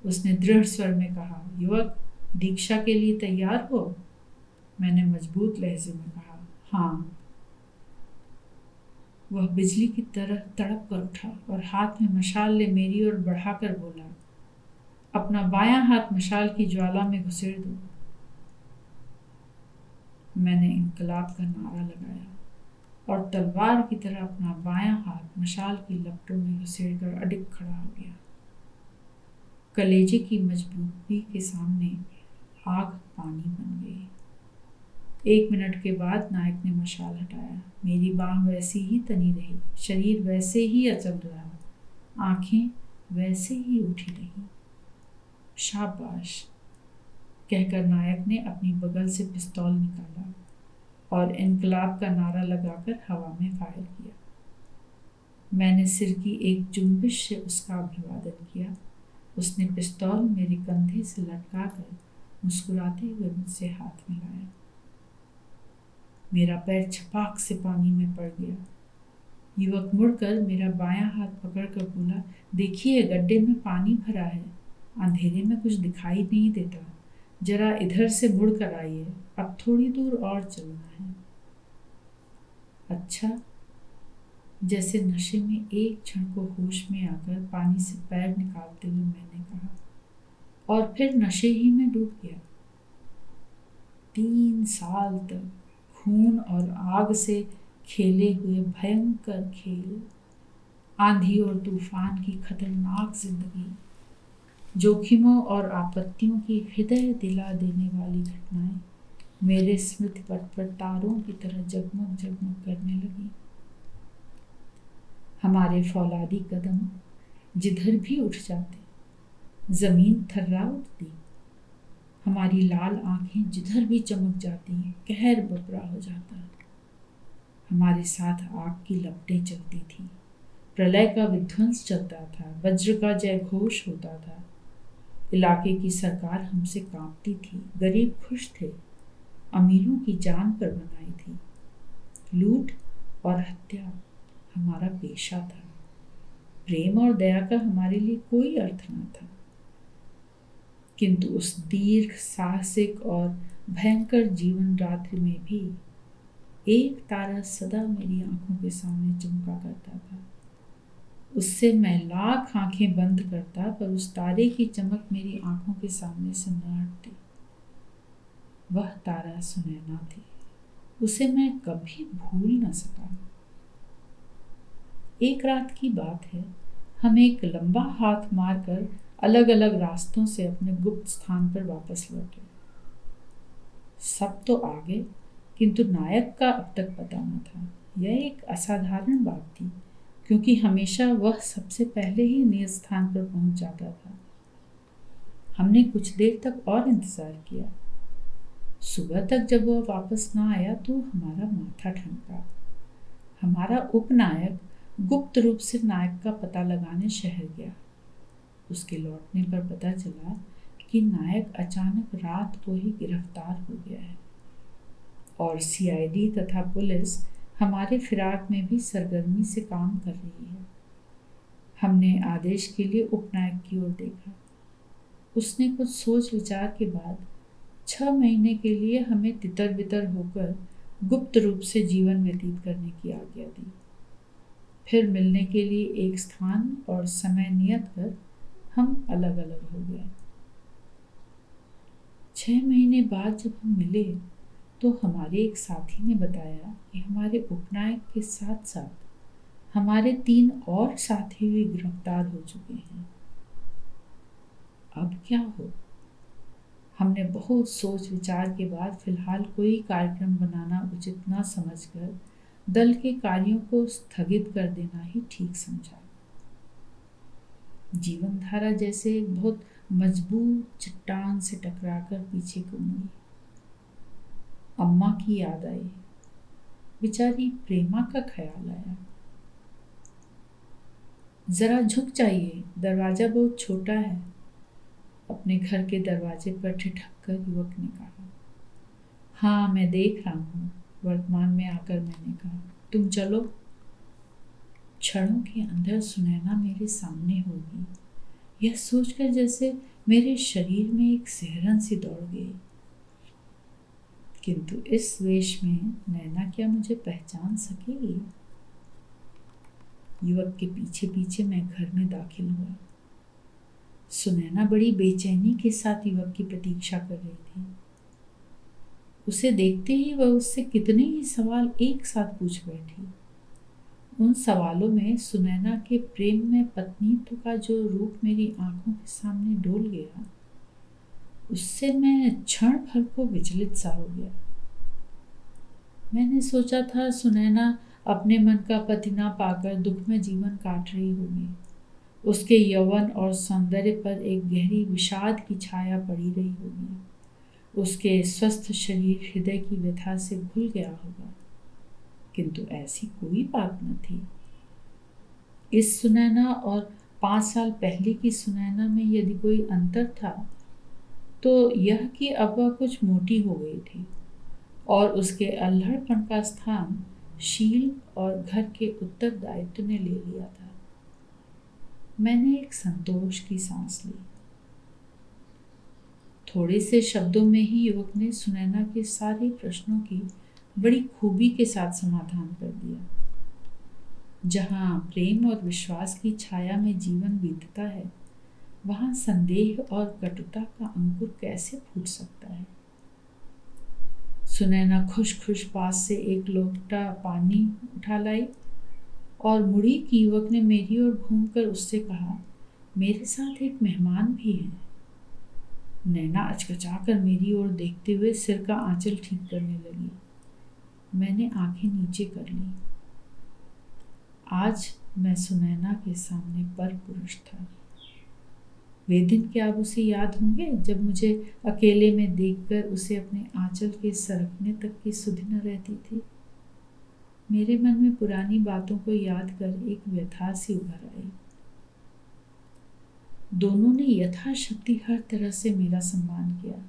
उसने दृढ़ स्वर में कहा, युवक, दीक्षा के लिए तैयार हो? मैंने मजबूत लहजे में कहा, हाँ। वह बिजली की तरह तड़प कर उठा और हाथ में मशाल ले मेरी ओर बढ़ाकर बोला, अपना बायां हाथ मशाल की ज्वाला में घुसेड़ दो। मैंने इनकलाब का नारा लगाया और तलवार की तरह अपना बायां हाथ मशाल की लपटों में घुसेड़कर अडिग खड़ा हो गया। कलेजे की मजबूती के सामने आग पानी बन गई। 1 मिनट के बाद नायक ने मशाल हटाया। मेरी बाह वैसी ही तनी रही, शरीर वैसे ही अचल रहा, आंखें वैसे ही उठी रही। शाबाश, कहकर नायक ने अपनी बगल से पिस्तौल निकाला और इनकलाब का नारा लगाकर हवा में फायर किया। मैंने सिर की एक जुम्बिश से उसका अभिवादन किया। उसने पिस्तौल मेरे कंधे से लटका कर मुस्कुराते हुए मुझसे हाथ मिलाया। मेरा पैर छपाक से पानी में पड़ गया। युवक मुड़कर मेरा बायां हाथ पकड़कर बोला, देखिए गड्ढे में पानी भरा है, अंधेरे में कुछ दिखाई नहीं देता, जरा इधर से मुड़ कर आइए, अब थोड़ी दूर और चलना है। अच्छा। जैसे नशे में एक क्षण को होश में आकर पानी से पैर निकालते हुए मैंने कहा, और फिर नशे ही में डूब गया। 3 साल तक खून और आग से खेले हुए भयंकर खेल, आंधी और तूफान की खतरनाक जिंदगी, जोखिमों और आपत्तियों की हृदय दिला देने वाली घटनाएं मेरे स्मृति पट पर तारों की तरह जगमग जगमग करने लगी। हमारे फौलादी कदम जिधर भी उठ जाते, जमीन थर्रा उठती। हमारी लाल आंखें जिधर भी चमक जाती, कहर बपरा हो जाता। हमारे साथ आग की लपटें चलती थी, प्रलय का विध्वंस चलता था, वज्र का जय घोष होता था। इलाके की सरकार हमसे कांपती थी, गरीब खुश थे, अमीरों की जान पर बनाई थी। लूट और हत्या हमारा पेशा था। प्रेम और दया का हमारे लिए कोई अर्थ न था। किंतु उस दीर्घ साहसिक और भयंकर जीवन रात्रि में भी एक तारा सदा मेरी आंखों के सामने चमका करता था। उससे मैं लाख आंखें बंद करता, पर उस तारे की चमक मेरी आंखों के सामने से न हटती। वह तारा सुनैना थी, उसे मैं कभी भूल न सका। एक रात की बात है, हम एक लंबा हाथ मारकर अलग अलग रास्तों से अपने गुप्त स्थान पर वापस लौटे। सब तो आ गए, किंतु नायक का अब तक पता न था। यह एक असाधारण बात थी, क्योंकि हमेशा वह सबसे पहले ही नियत स्थान पर पहुंच जाता था। हमने कुछ देर तक और इंतजार किया। सुबह तक जब वह वापस न आया तो हमारा माथा ठनका। हमारा उपनायक गुप्त रूप से नायक का पता लगाने शहर गया। उसके लौटने पर पता चला कि नायक अचानक रात को ही गिरफ्तार हो गया है, और सीआईडी तथा पुलिस हमारे फिराक में भी सरगर्मी से काम कर रही है। हमने आदेश के लिए उपनायक की ओर देखा। उसने कुछ सोच विचार के बाद 6 महीने के लिए हमें तितर बितर होकर गुप्त रूप से जीवन व्यतीत करने की आज्ञा दी। फिर मिलने के लिए एक स्थान और समय नियत कर हम अलग अलग हो गए। 6 महीने बाद जब हम मिले तो हमारे एक साथी ने बताया कि हमारे उपनायक के साथ साथ हमारे 3 और साथी भी गिरफ्तार हो चुके हैं। अब क्या हो? हमने बहुत सोच विचार के बाद फिलहाल कोई कार्यक्रम बनाना उचित न समझकर दल के कार्यों को स्थगित कर देना ही ठीक समझा। जीवन धारा जैसे एक बहुत मजबूत चट्टान से टकराकर पीछे को मुड़ी। अम्मा की याद आई, बेचारी प्रेमा का ख्याल आया। जरा झुक जाइए, दरवाजा बहुत छोटा है, अपने घर के दरवाजे पर ठिठक कर युवक ने कहा। हाँ, मैं देख रहा हूँ, वर्तमान में आकर मैंने कहा, तुम चलो। क्षणों के अंदर सुनैना मेरे सामने होगी, यह सोचकर जैसे मेरे शरीर में एक सिहरन सी दौड़ गई। किंतु इस वेश में नैना क्या मुझे पहचान सकेगी? युवक के पीछे पीछे मैं घर में दाखिल हुआ। सुनैना बड़ी बेचैनी के साथ युवक की प्रतीक्षा कर रही थी। उसे देखते ही वह उससे कितने ही सवाल एक साथ पूछ बैठी। उन सवालों में सुनैना के प्रेम में पत्नीत्व का जो रूप मेरी आंखों के सामने डोल गया, उससे मैं क्षण भर को विचलित सा हो गया। मैंने सोचा था सुनैना अपने मन का पति ना पाकर दुख में जीवन काट रही होगी। उसके यौवन और सौंदर्य पर एक गहरी विषाद की छाया पड़ी रही होगी। उसके स्वस्थ शरीर हृदय की व्यथा से घुल गया होगा, किंतु ऐसी कोई बात न थी। इस सुनैना और 5 साल पहले की सुनैना में यदि कोई अंतर था तो यह कि अब वह कुछ मोटी हो गई थी और उसके अल्हड़पन का स्थान शील और घर के उत्तरदायित्व ने ले लिया था। मैंने एक संतोष की सांस ली। थोड़े से शब्दों में ही युवक ने सुनैना के सारे प्रश्नों की बड़ी खूबी के साथ समाधान कर दिया। जहाँ प्रेम और विश्वास की छाया में जीवन बीतता है, वहाँ संदेह और कटुता का अंकुर कैसे फूट सकता है। सुनैना खुश खुश पास से एक लोटा पानी उठा लाई और मुड़ी कि युवक ने मेरी ओर घूमकर उससे कहा, मेरे साथ एक मेहमान भी है। नैना अचकचाकर मेरी ओर देखते हुए सिर का आंचल ठीक करने लगी। मैंने आंखें नीचे कर ली। आज मैं सुनैना के सामने पर पुरुष था। वे दिन क्या अब उसे याद होंगे जब मुझे अकेले में देखकर उसे अपने आंचल के सरकने तक की सुधि न रहती थी। मेरे मन में पुरानी बातों को याद कर एक व्यथा सी उभर आई। दोनों ने यथाशक्ति हर तरह से मेरा सम्मान किया।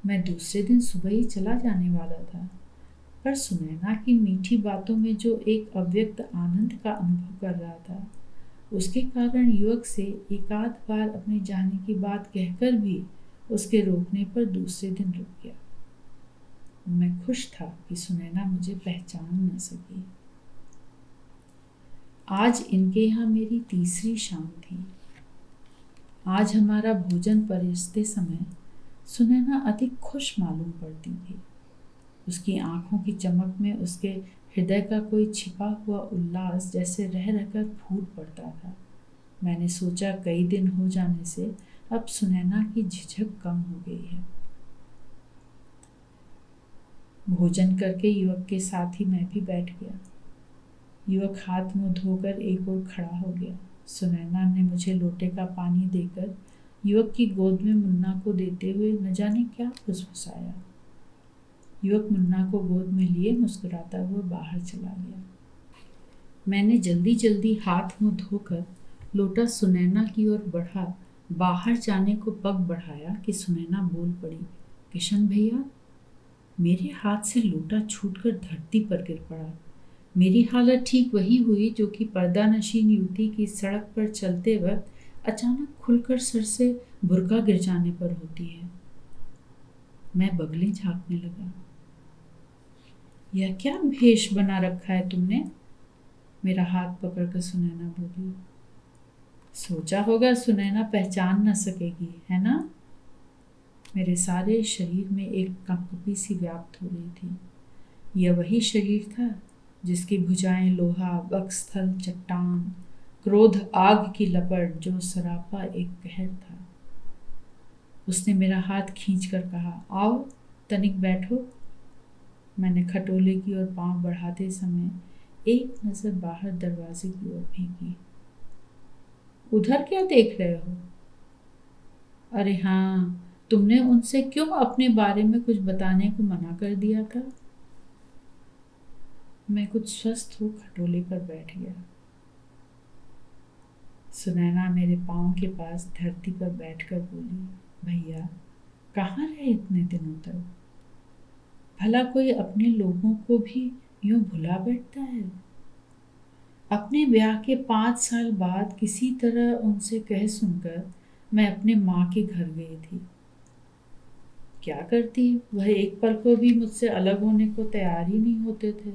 मैं दूसरे दिन सुबह ही चला जाने वाला था, पर सुनैना की मीठी बातों में जो एक अव्यक्त आनंद का अनुभव कर रहा था, उसके कारण युवक से एकाध बार अपने जाने की बात कहकर भी उसके रोकने पर दूसरे दिन रुक गया। मैं खुश था कि सुनैना मुझे पहचान न सकी। आज इनके यहाँ मेरी तीसरी शाम थी। आज हमारा भोजन परोसते समय सुनैना अधिक खुश मालूम पड़ती थी। उसकी आंखों की चमक में उसके हृदय का कोई छिपा हुआ उल्लास जैसे रह रहकर फूट पड़ता था। मैंने सोचा कई दिन हो जाने से अब सुनैना की झिझक कम हो गई है। भोजन करके युवक के साथ ही मैं भी बैठ गया। युवक हाथ मुंह धोकर एक ओर खड़ा हो गया। सुनैना ने मुझे लोटे का पानी देकर युवक की गोद में मुन्ना को देते हुए न जाने क्या फुसफुसाया। युवक मुन्ना को गोद में लिए मुस्कुराता हुआ बाहर चला गया। मैंने जल्दी जल्दी हाथ मुंह धोकर लोटा सुनैना की ओर बढ़ा बाहर जाने को पग बढ़ाया कि सुनैना बोल पड़ी, किशन भैया। मेरे हाथ से लोटा छूटकर धरती पर गिर पड़ा। मेरी हालत ठीक वही हुई जो कि पर्दानशीन युवती की सड़क पर चलते वक्त अचानक खुलकर सर से बुर्का गिर जाने पर होती है। मैं बगलें झांकने लगा। यह क्या भेष बना रखा है तुमने? मेरा हाथ पकड़कर सुनैना बोली। सोचा होगा सुनैना पहचान न सकेगी, है ना? मेरे सारे शरीर में एक कंपकपी सी व्याप्त हो रही थी। यह वही शरीर था जिसकी भुजाएं लोहा, वक्षस्थल चट्टान, क्रोध आग की लपट जो सरापा एक कहर था। उसने मेरा हाथ खींचकर कहा, आओ तनिक बैठो। मैंने खटोले की ओर पांव बढ़ाते समय एक नजर बाहर दरवाजे की ओर फेंकी। उधर क्या देख रहे हो? अरे हाँ, तुमने उनसे क्यों अपने बारे में कुछ बताने को मना कर दिया था? मैं कुछ स्वस्थ हो खटोले पर बैठ गया। सुनैना मेरे पांव के पास धरती पर बैठकर बोली, भैया कहाँ रहे इतने दिनों तक? भला कोई अपने लोगों को भी यूं भुला बैठता है? अपने ब्याह के 5 साल बाद किसी तरह उनसे कह सुनकर मैं अपने माँ के घर गई थी। क्या करती, वह एक पल को भी मुझसे अलग होने को तैयार ही नहीं होते थे।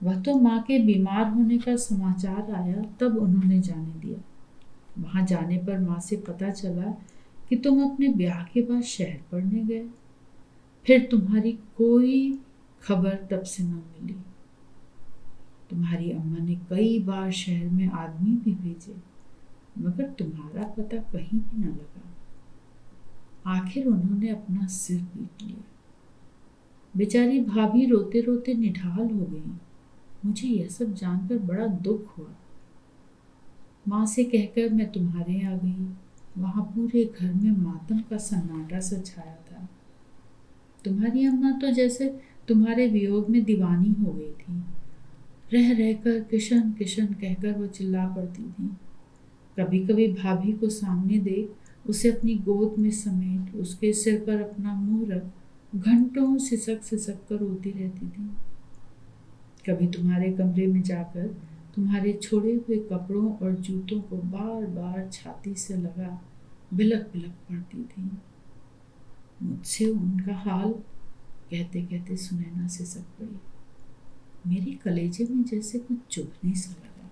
वह तो माँ के बीमार होने का समाचार आया तब उन्होंने जाने दिया। वहां जाने पर माँ से पता चला कि तुम अपने ब्याह के बाद शहर पढ़ने गए। फिर तुम्हारी कोई खबर तब से न मिली। तुम्हारी अम्मा ने कई बार शहर में आदमी भी भेजे, मगर तुम्हारा पता कहीं भी न लगा। आखिर उन्होंने अपना सिर पीट लिया। बेचारी भाभी रोते रोते निढाल हो गई। मुझे यह सब जानकर बड़ा दुख हुआ। माँ से कहकर मैं तुम्हारे यहाँ आ गई। वहाँ पूरे घर में मातम का सन्नाटा सा छाया था। तुम्हारी अम्मा तो जैसे तुम्हारे वियोग में दीवानी हो गई थी। रह रहकर किशन किशन कहकर वो चिल्ला पड़ती थी। कभी कभी भाभी को सामने देख उसे अपनी गोद में समेट उसके सिर पर अपना मुंह रख घंटों सिसक सिसक कर रोती रहती थी। कभी तुम्हारे कमरे में जाकर तुम्हारे छोड़े हुए कपड़ों और जूतों को बार बार छाती से लगा बिलक बिलक पड़ती थी। मुझसे उनका हाल कहते कहते सुनैना सिसक पड़ी। मेरे कलेजे में जैसे कुछ चुभने सा लगा।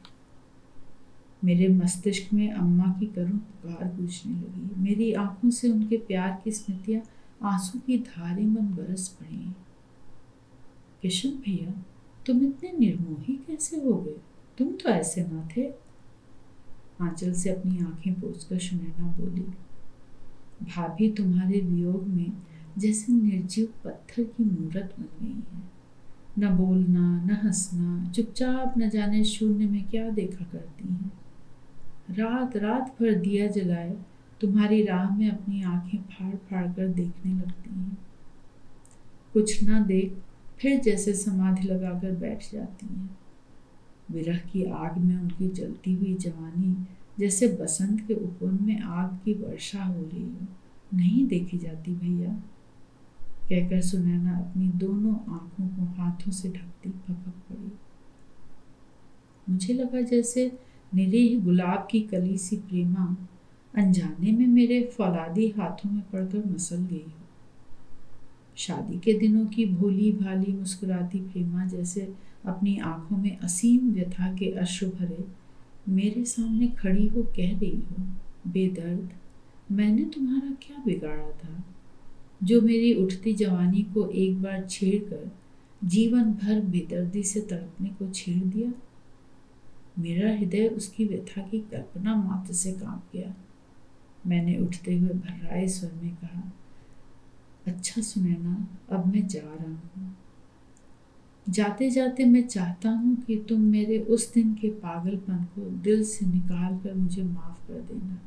मेरे मस्तिष्क में अम्मा की करुण पुकार गूंजने लगी। मेरी आंखों से उनके प्यार की स्मृतियां आंसू की धारें बन बरस पड़ी। किशन भैया, तुम इतने निर्मोही कैसे हो गए? तुम तो ऐसे ना थे। आंचल से अपनी आंखें पोंछकर सुनैना बोली, भाभी तुम्हारे वियोग में जैसे निर्जीव पत्थर की मूरत बन गई है। न बोलना न हंसना, चुपचाप न जाने शून्य में क्या देखा करती हैं। रात रात भर दिया जलाए तुम्हारी राह में अपनी आंखें फाड़ फाड़ कर देखने लगती हैं। कुछ ना देख फिर जैसे समाधि लगाकर बैठ जाती हैं। विरह की आग में उनकी जलती हुई जवानी जैसे बसंत के उपवन में आग की वर्षा हो रही हो, नहीं देखी जाती भैया। कहकर सुनैना अपनी दोनों आंखों को हाथों से ढकती भपक पड़ी। मुझे लगा जैसे निरीह गुलाब की कली सी प्रेमा अनजाने में मेरे फौलादी हाथों में पड़कर मसल गई हो। शादी के दिनों की भोली भाली मुस्कुराती प्रेमा जैसे अपनी आंखों में असीम व्यथा के अश्रु भरे मेरे सामने खड़ी हो कह रही हो, बेदर्द, मैंने तुम्हारा क्या बिगाड़ा था जो मेरी उठती जवानी को एक बार छेड़कर जीवन भर बेदर्दी से तड़पने को छेड़ दिया। मेरा हृदय उसकी व्यथा की कल्पना मात्र से कांप गया। मैंने उठते हुए भर्राए स्वर में कहा, अच्छा सुनैना, अब मैं जा रहा हूँ। जाते जाते मैं चाहता हूँ कि तुम मेरे उस दिन के पागलपन को दिल से निकाल कर मुझे माफ कर देना।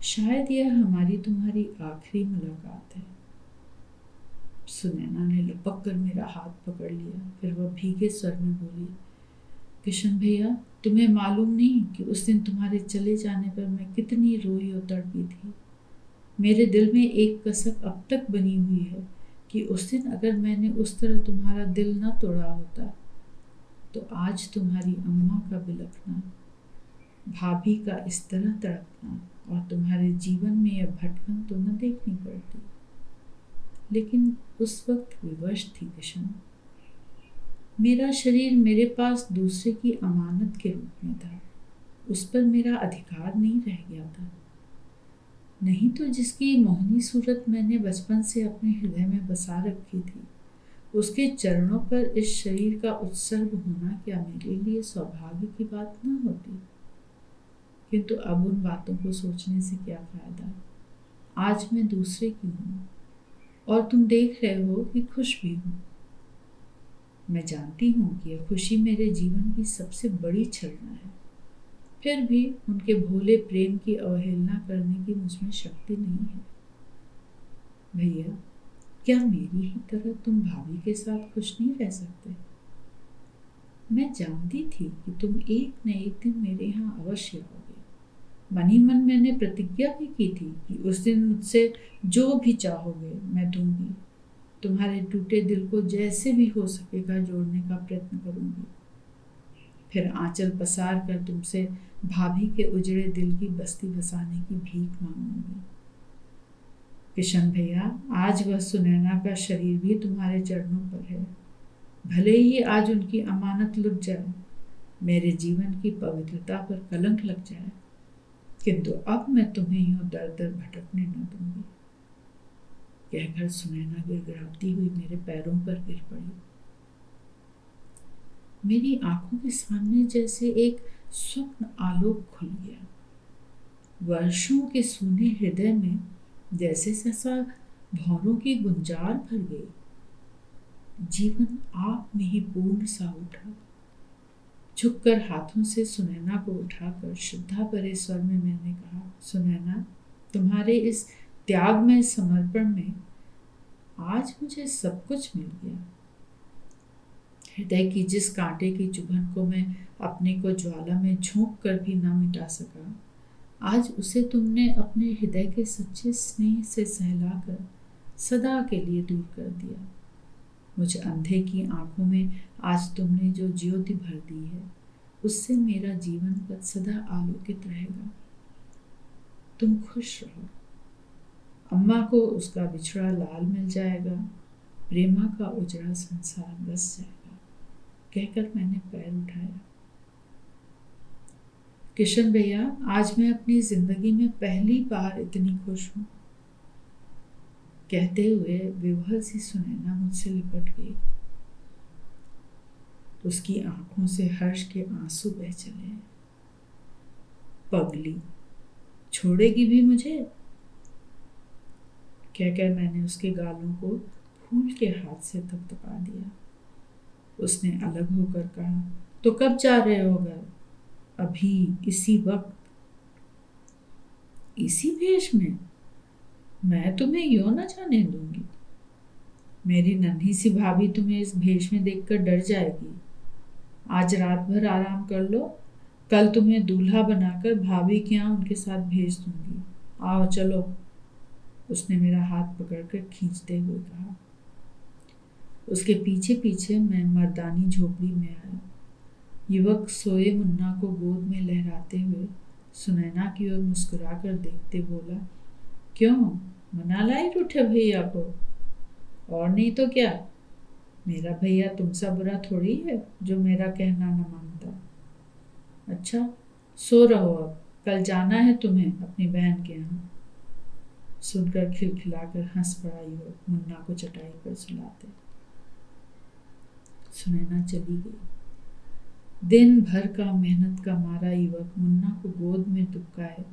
शायद यह हमारी तुम्हारी आखिरी मुलाकात है। सुनैना ने लपक कर मेरा हाथ पकड़ लिया। फिर वह भीगे स्वर में बोली, किशन भैया, तुम्हें मालूम नहीं कि उस दिन तुम्हारे चले जाने पर मैं कितनी रोई और तड़पी थी। मेरे दिल में एक कसक अब तक बनी हुई है कि उस दिन अगर मैंने उस तरह तुम्हारा दिल न तोड़ा होता तो आज तुम्हारी अम्मा का बिलखना, भाभी का इस तरह तड़पना और तुम्हारे जीवन में यह भटकन तो न देखनी पड़ती। लेकिन उस वक्त विवश थी किशन। मेरा शरीर मेरे पास दूसरे की अमानत के रूप में था। उस पर मेरा अधिकार नहीं रह गया था। नहीं तो जिसकी मोहनी सूरत मैंने बचपन से अपने हृदय में बसा रखी थी, उसके चरणों पर इस शरीर का उत्सर्ग होना क्या मेरे लिए सौभाग्य की बात न होती? किंतु अब उन बातों को सोचने से क्या फायदा। आज मैं दूसरे की हूँ और तुम देख रहे हो कि खुश भी हूँ। मैं जानती हूँ कि यह खुशी मेरे जीवन की सबसे बड़ी छलना है। फिर भी उनके भोले प्रेम की अवहेलना करने की मुझमें शक्ति नहीं है। भैया, क्या मेरी ही तरह तुम भाभी के साथ खुश नहीं रह सकते? मैं जानती थी कि तुम एक न एक दिन मेरे यहाँ अवश्य आओगे। मन ही मन मैंने प्रतिज्ञा भी की थी कि उस दिन मुझसे जो भी चाहोगे मैं दूंगी। तुम्हारे टूटे दिल को जैसे भी हो सकेगा जोड़ने का प्रयत्न करूंगी। फिर आंचल पसार कर तुमसे भाभी के उजड़े दिल की बस्ती बसाने की भीख मांगूंगी। किशन भैया, आज वह सुनैना का शरीर भी तुम्हारे चरणों पर है। भले ही आज उनकी अमानत लुट जाए, मेरे जीवन की पवित्रता पर कलंक लग जाए, किंतु अब मैं तुम्हें यूं दर दर भटकने न दूंगी। कहकर सुनैना गिड़गिड़ाती हुई मेरे पैरों पर गिर पड़ी। मेरी आंखों के सामने जैसे एक स्वप्न आलोक खुल गया। वर्षों के सूने हृदय में जैसे सहसा भौरों की गुंजार भर गई। जीवन आप में ही पूर्ण सा उठा। झुककर हाथों से सुनैना को उठाकर शुद्धा भरे स्वर में मैंने कहा, सुनैना, तुम्हारे इस त्यागमय समर्पण में आज मुझे सब कुछ मिल गया। हृदय की जिस कांटे की चुभन को मैं अपने को ज्वाला में झोंक कर भी ना मिटा सका, आज उसे तुमने अपने हृदय के सच्चे स्नेह से सहलाकर सदा के लिए दूर कर दिया। मुझ अंधे की आंखों में आज तुमने जो ज्योति भर दी है, उससे मेरा जीवन पथ सदा आलोकित रहेगा। तुम खुश रहो। अम्मा को उसका बिछड़ा लाल मिल जाएगा, प्रेमा का उजड़ा संसार बस जाएगा, कहकर मैंने पैर उठाया। किशन भैया, आज मैं अपनी जिंदगी में पहली बार इतनी खुश हूं, कहते हुए विवहल सी सुनैना मुझसे लिपट गई। उसकी आंखों से हर्ष के आंसू बह चले। पगली, छोड़ेगी भी मुझे? कहकर मैंने उसके गालों को फूल के हाथ से थपथपा दिया। उसने अलग होकर कहा, तो कब जा रहे हो घर? अभी, इसी वक्त? इसी भेष में? मैं तुम्हें यूं न जाने दूंगी। मेरी नन्ही सी भाभी तुम्हें इस भेष में देखकर डर जाएगी। आज रात भर आराम कर लो, कल तुम्हें दूल्हा बनाकर भाभी के यहाँ उनके साथ भेज दूंगी। आओ चलो, उसने मेरा हाथ पकड़कर खींचते हुए कहा। उसके पीछे पीछे मैं मर्दानी झोपड़ी में आया। युवक सोए मुन्ना को गोद में लहराते हुए सुनैना की ओर मुस्कुराकर देखते बोला, क्यों, मना लाई रूठे भैया को? और नहीं तो क्या, मेरा भैया तुमसा बुरा थोड़ी है जो मेरा कहना न मानता। अच्छा, सो रहो, अब कल जाना है तुम्हें अपनी बहन के यहाँ। सुनकर खिलखिलाकर हंस पड़ा युवक मुन्ना को चटाई पर सुलाते। सुनैना चली गई। दिन भर का मेहनत का मारा युवक मुन्ना को गोद में दुबकाए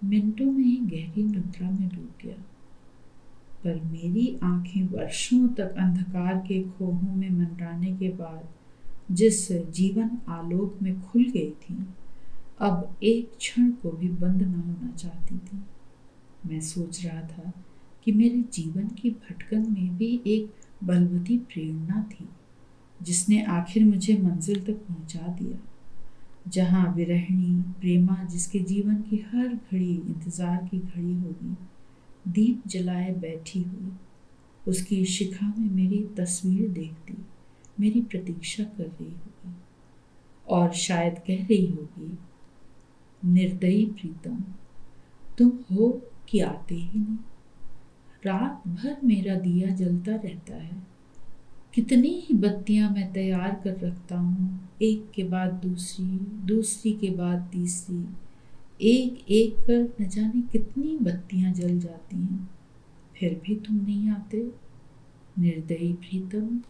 मिनटों में ही गहरी निद्रा में डूब गया। पर मेरी आंखें वर्षों तक अंधकार के खोहों में मंडराने के बाद जिस जीवन आलोक में खुल गई थी, अब एक क्षण को भी बंद न होना चाहती थी। मैं सोच रहा था कि मेरे जीवन की भटकन में भी एक बलवती प्रेरणा थी, जिसने आखिर मुझे मंजिल तक पहुंचा दिया, जहां विरहिणी प्रेमा, जिसके जीवन की हर घड़ी इंतजार की घड़ी होगी, दीप जलाए बैठी हुई उसकी शिखा में मेरी तस्वीर देखती, मेरी प्रतीक्षा कर रही होगी और शायद कह रही होगी, निर्दयी प्रीतम, तुम हो कि आते ही नहीं। रात भर मेरा दिया जलता रहता है, कितनी ही बत्तियां मैं तैयार कर रखता हूँ, एक के बाद दूसरी, दूसरी के बाद तीसरी, एक एक कर न जाने कितनी बत्तियां जल जाती हैं, फिर भी तुम नहीं आते, निर्दयी प्रीतम।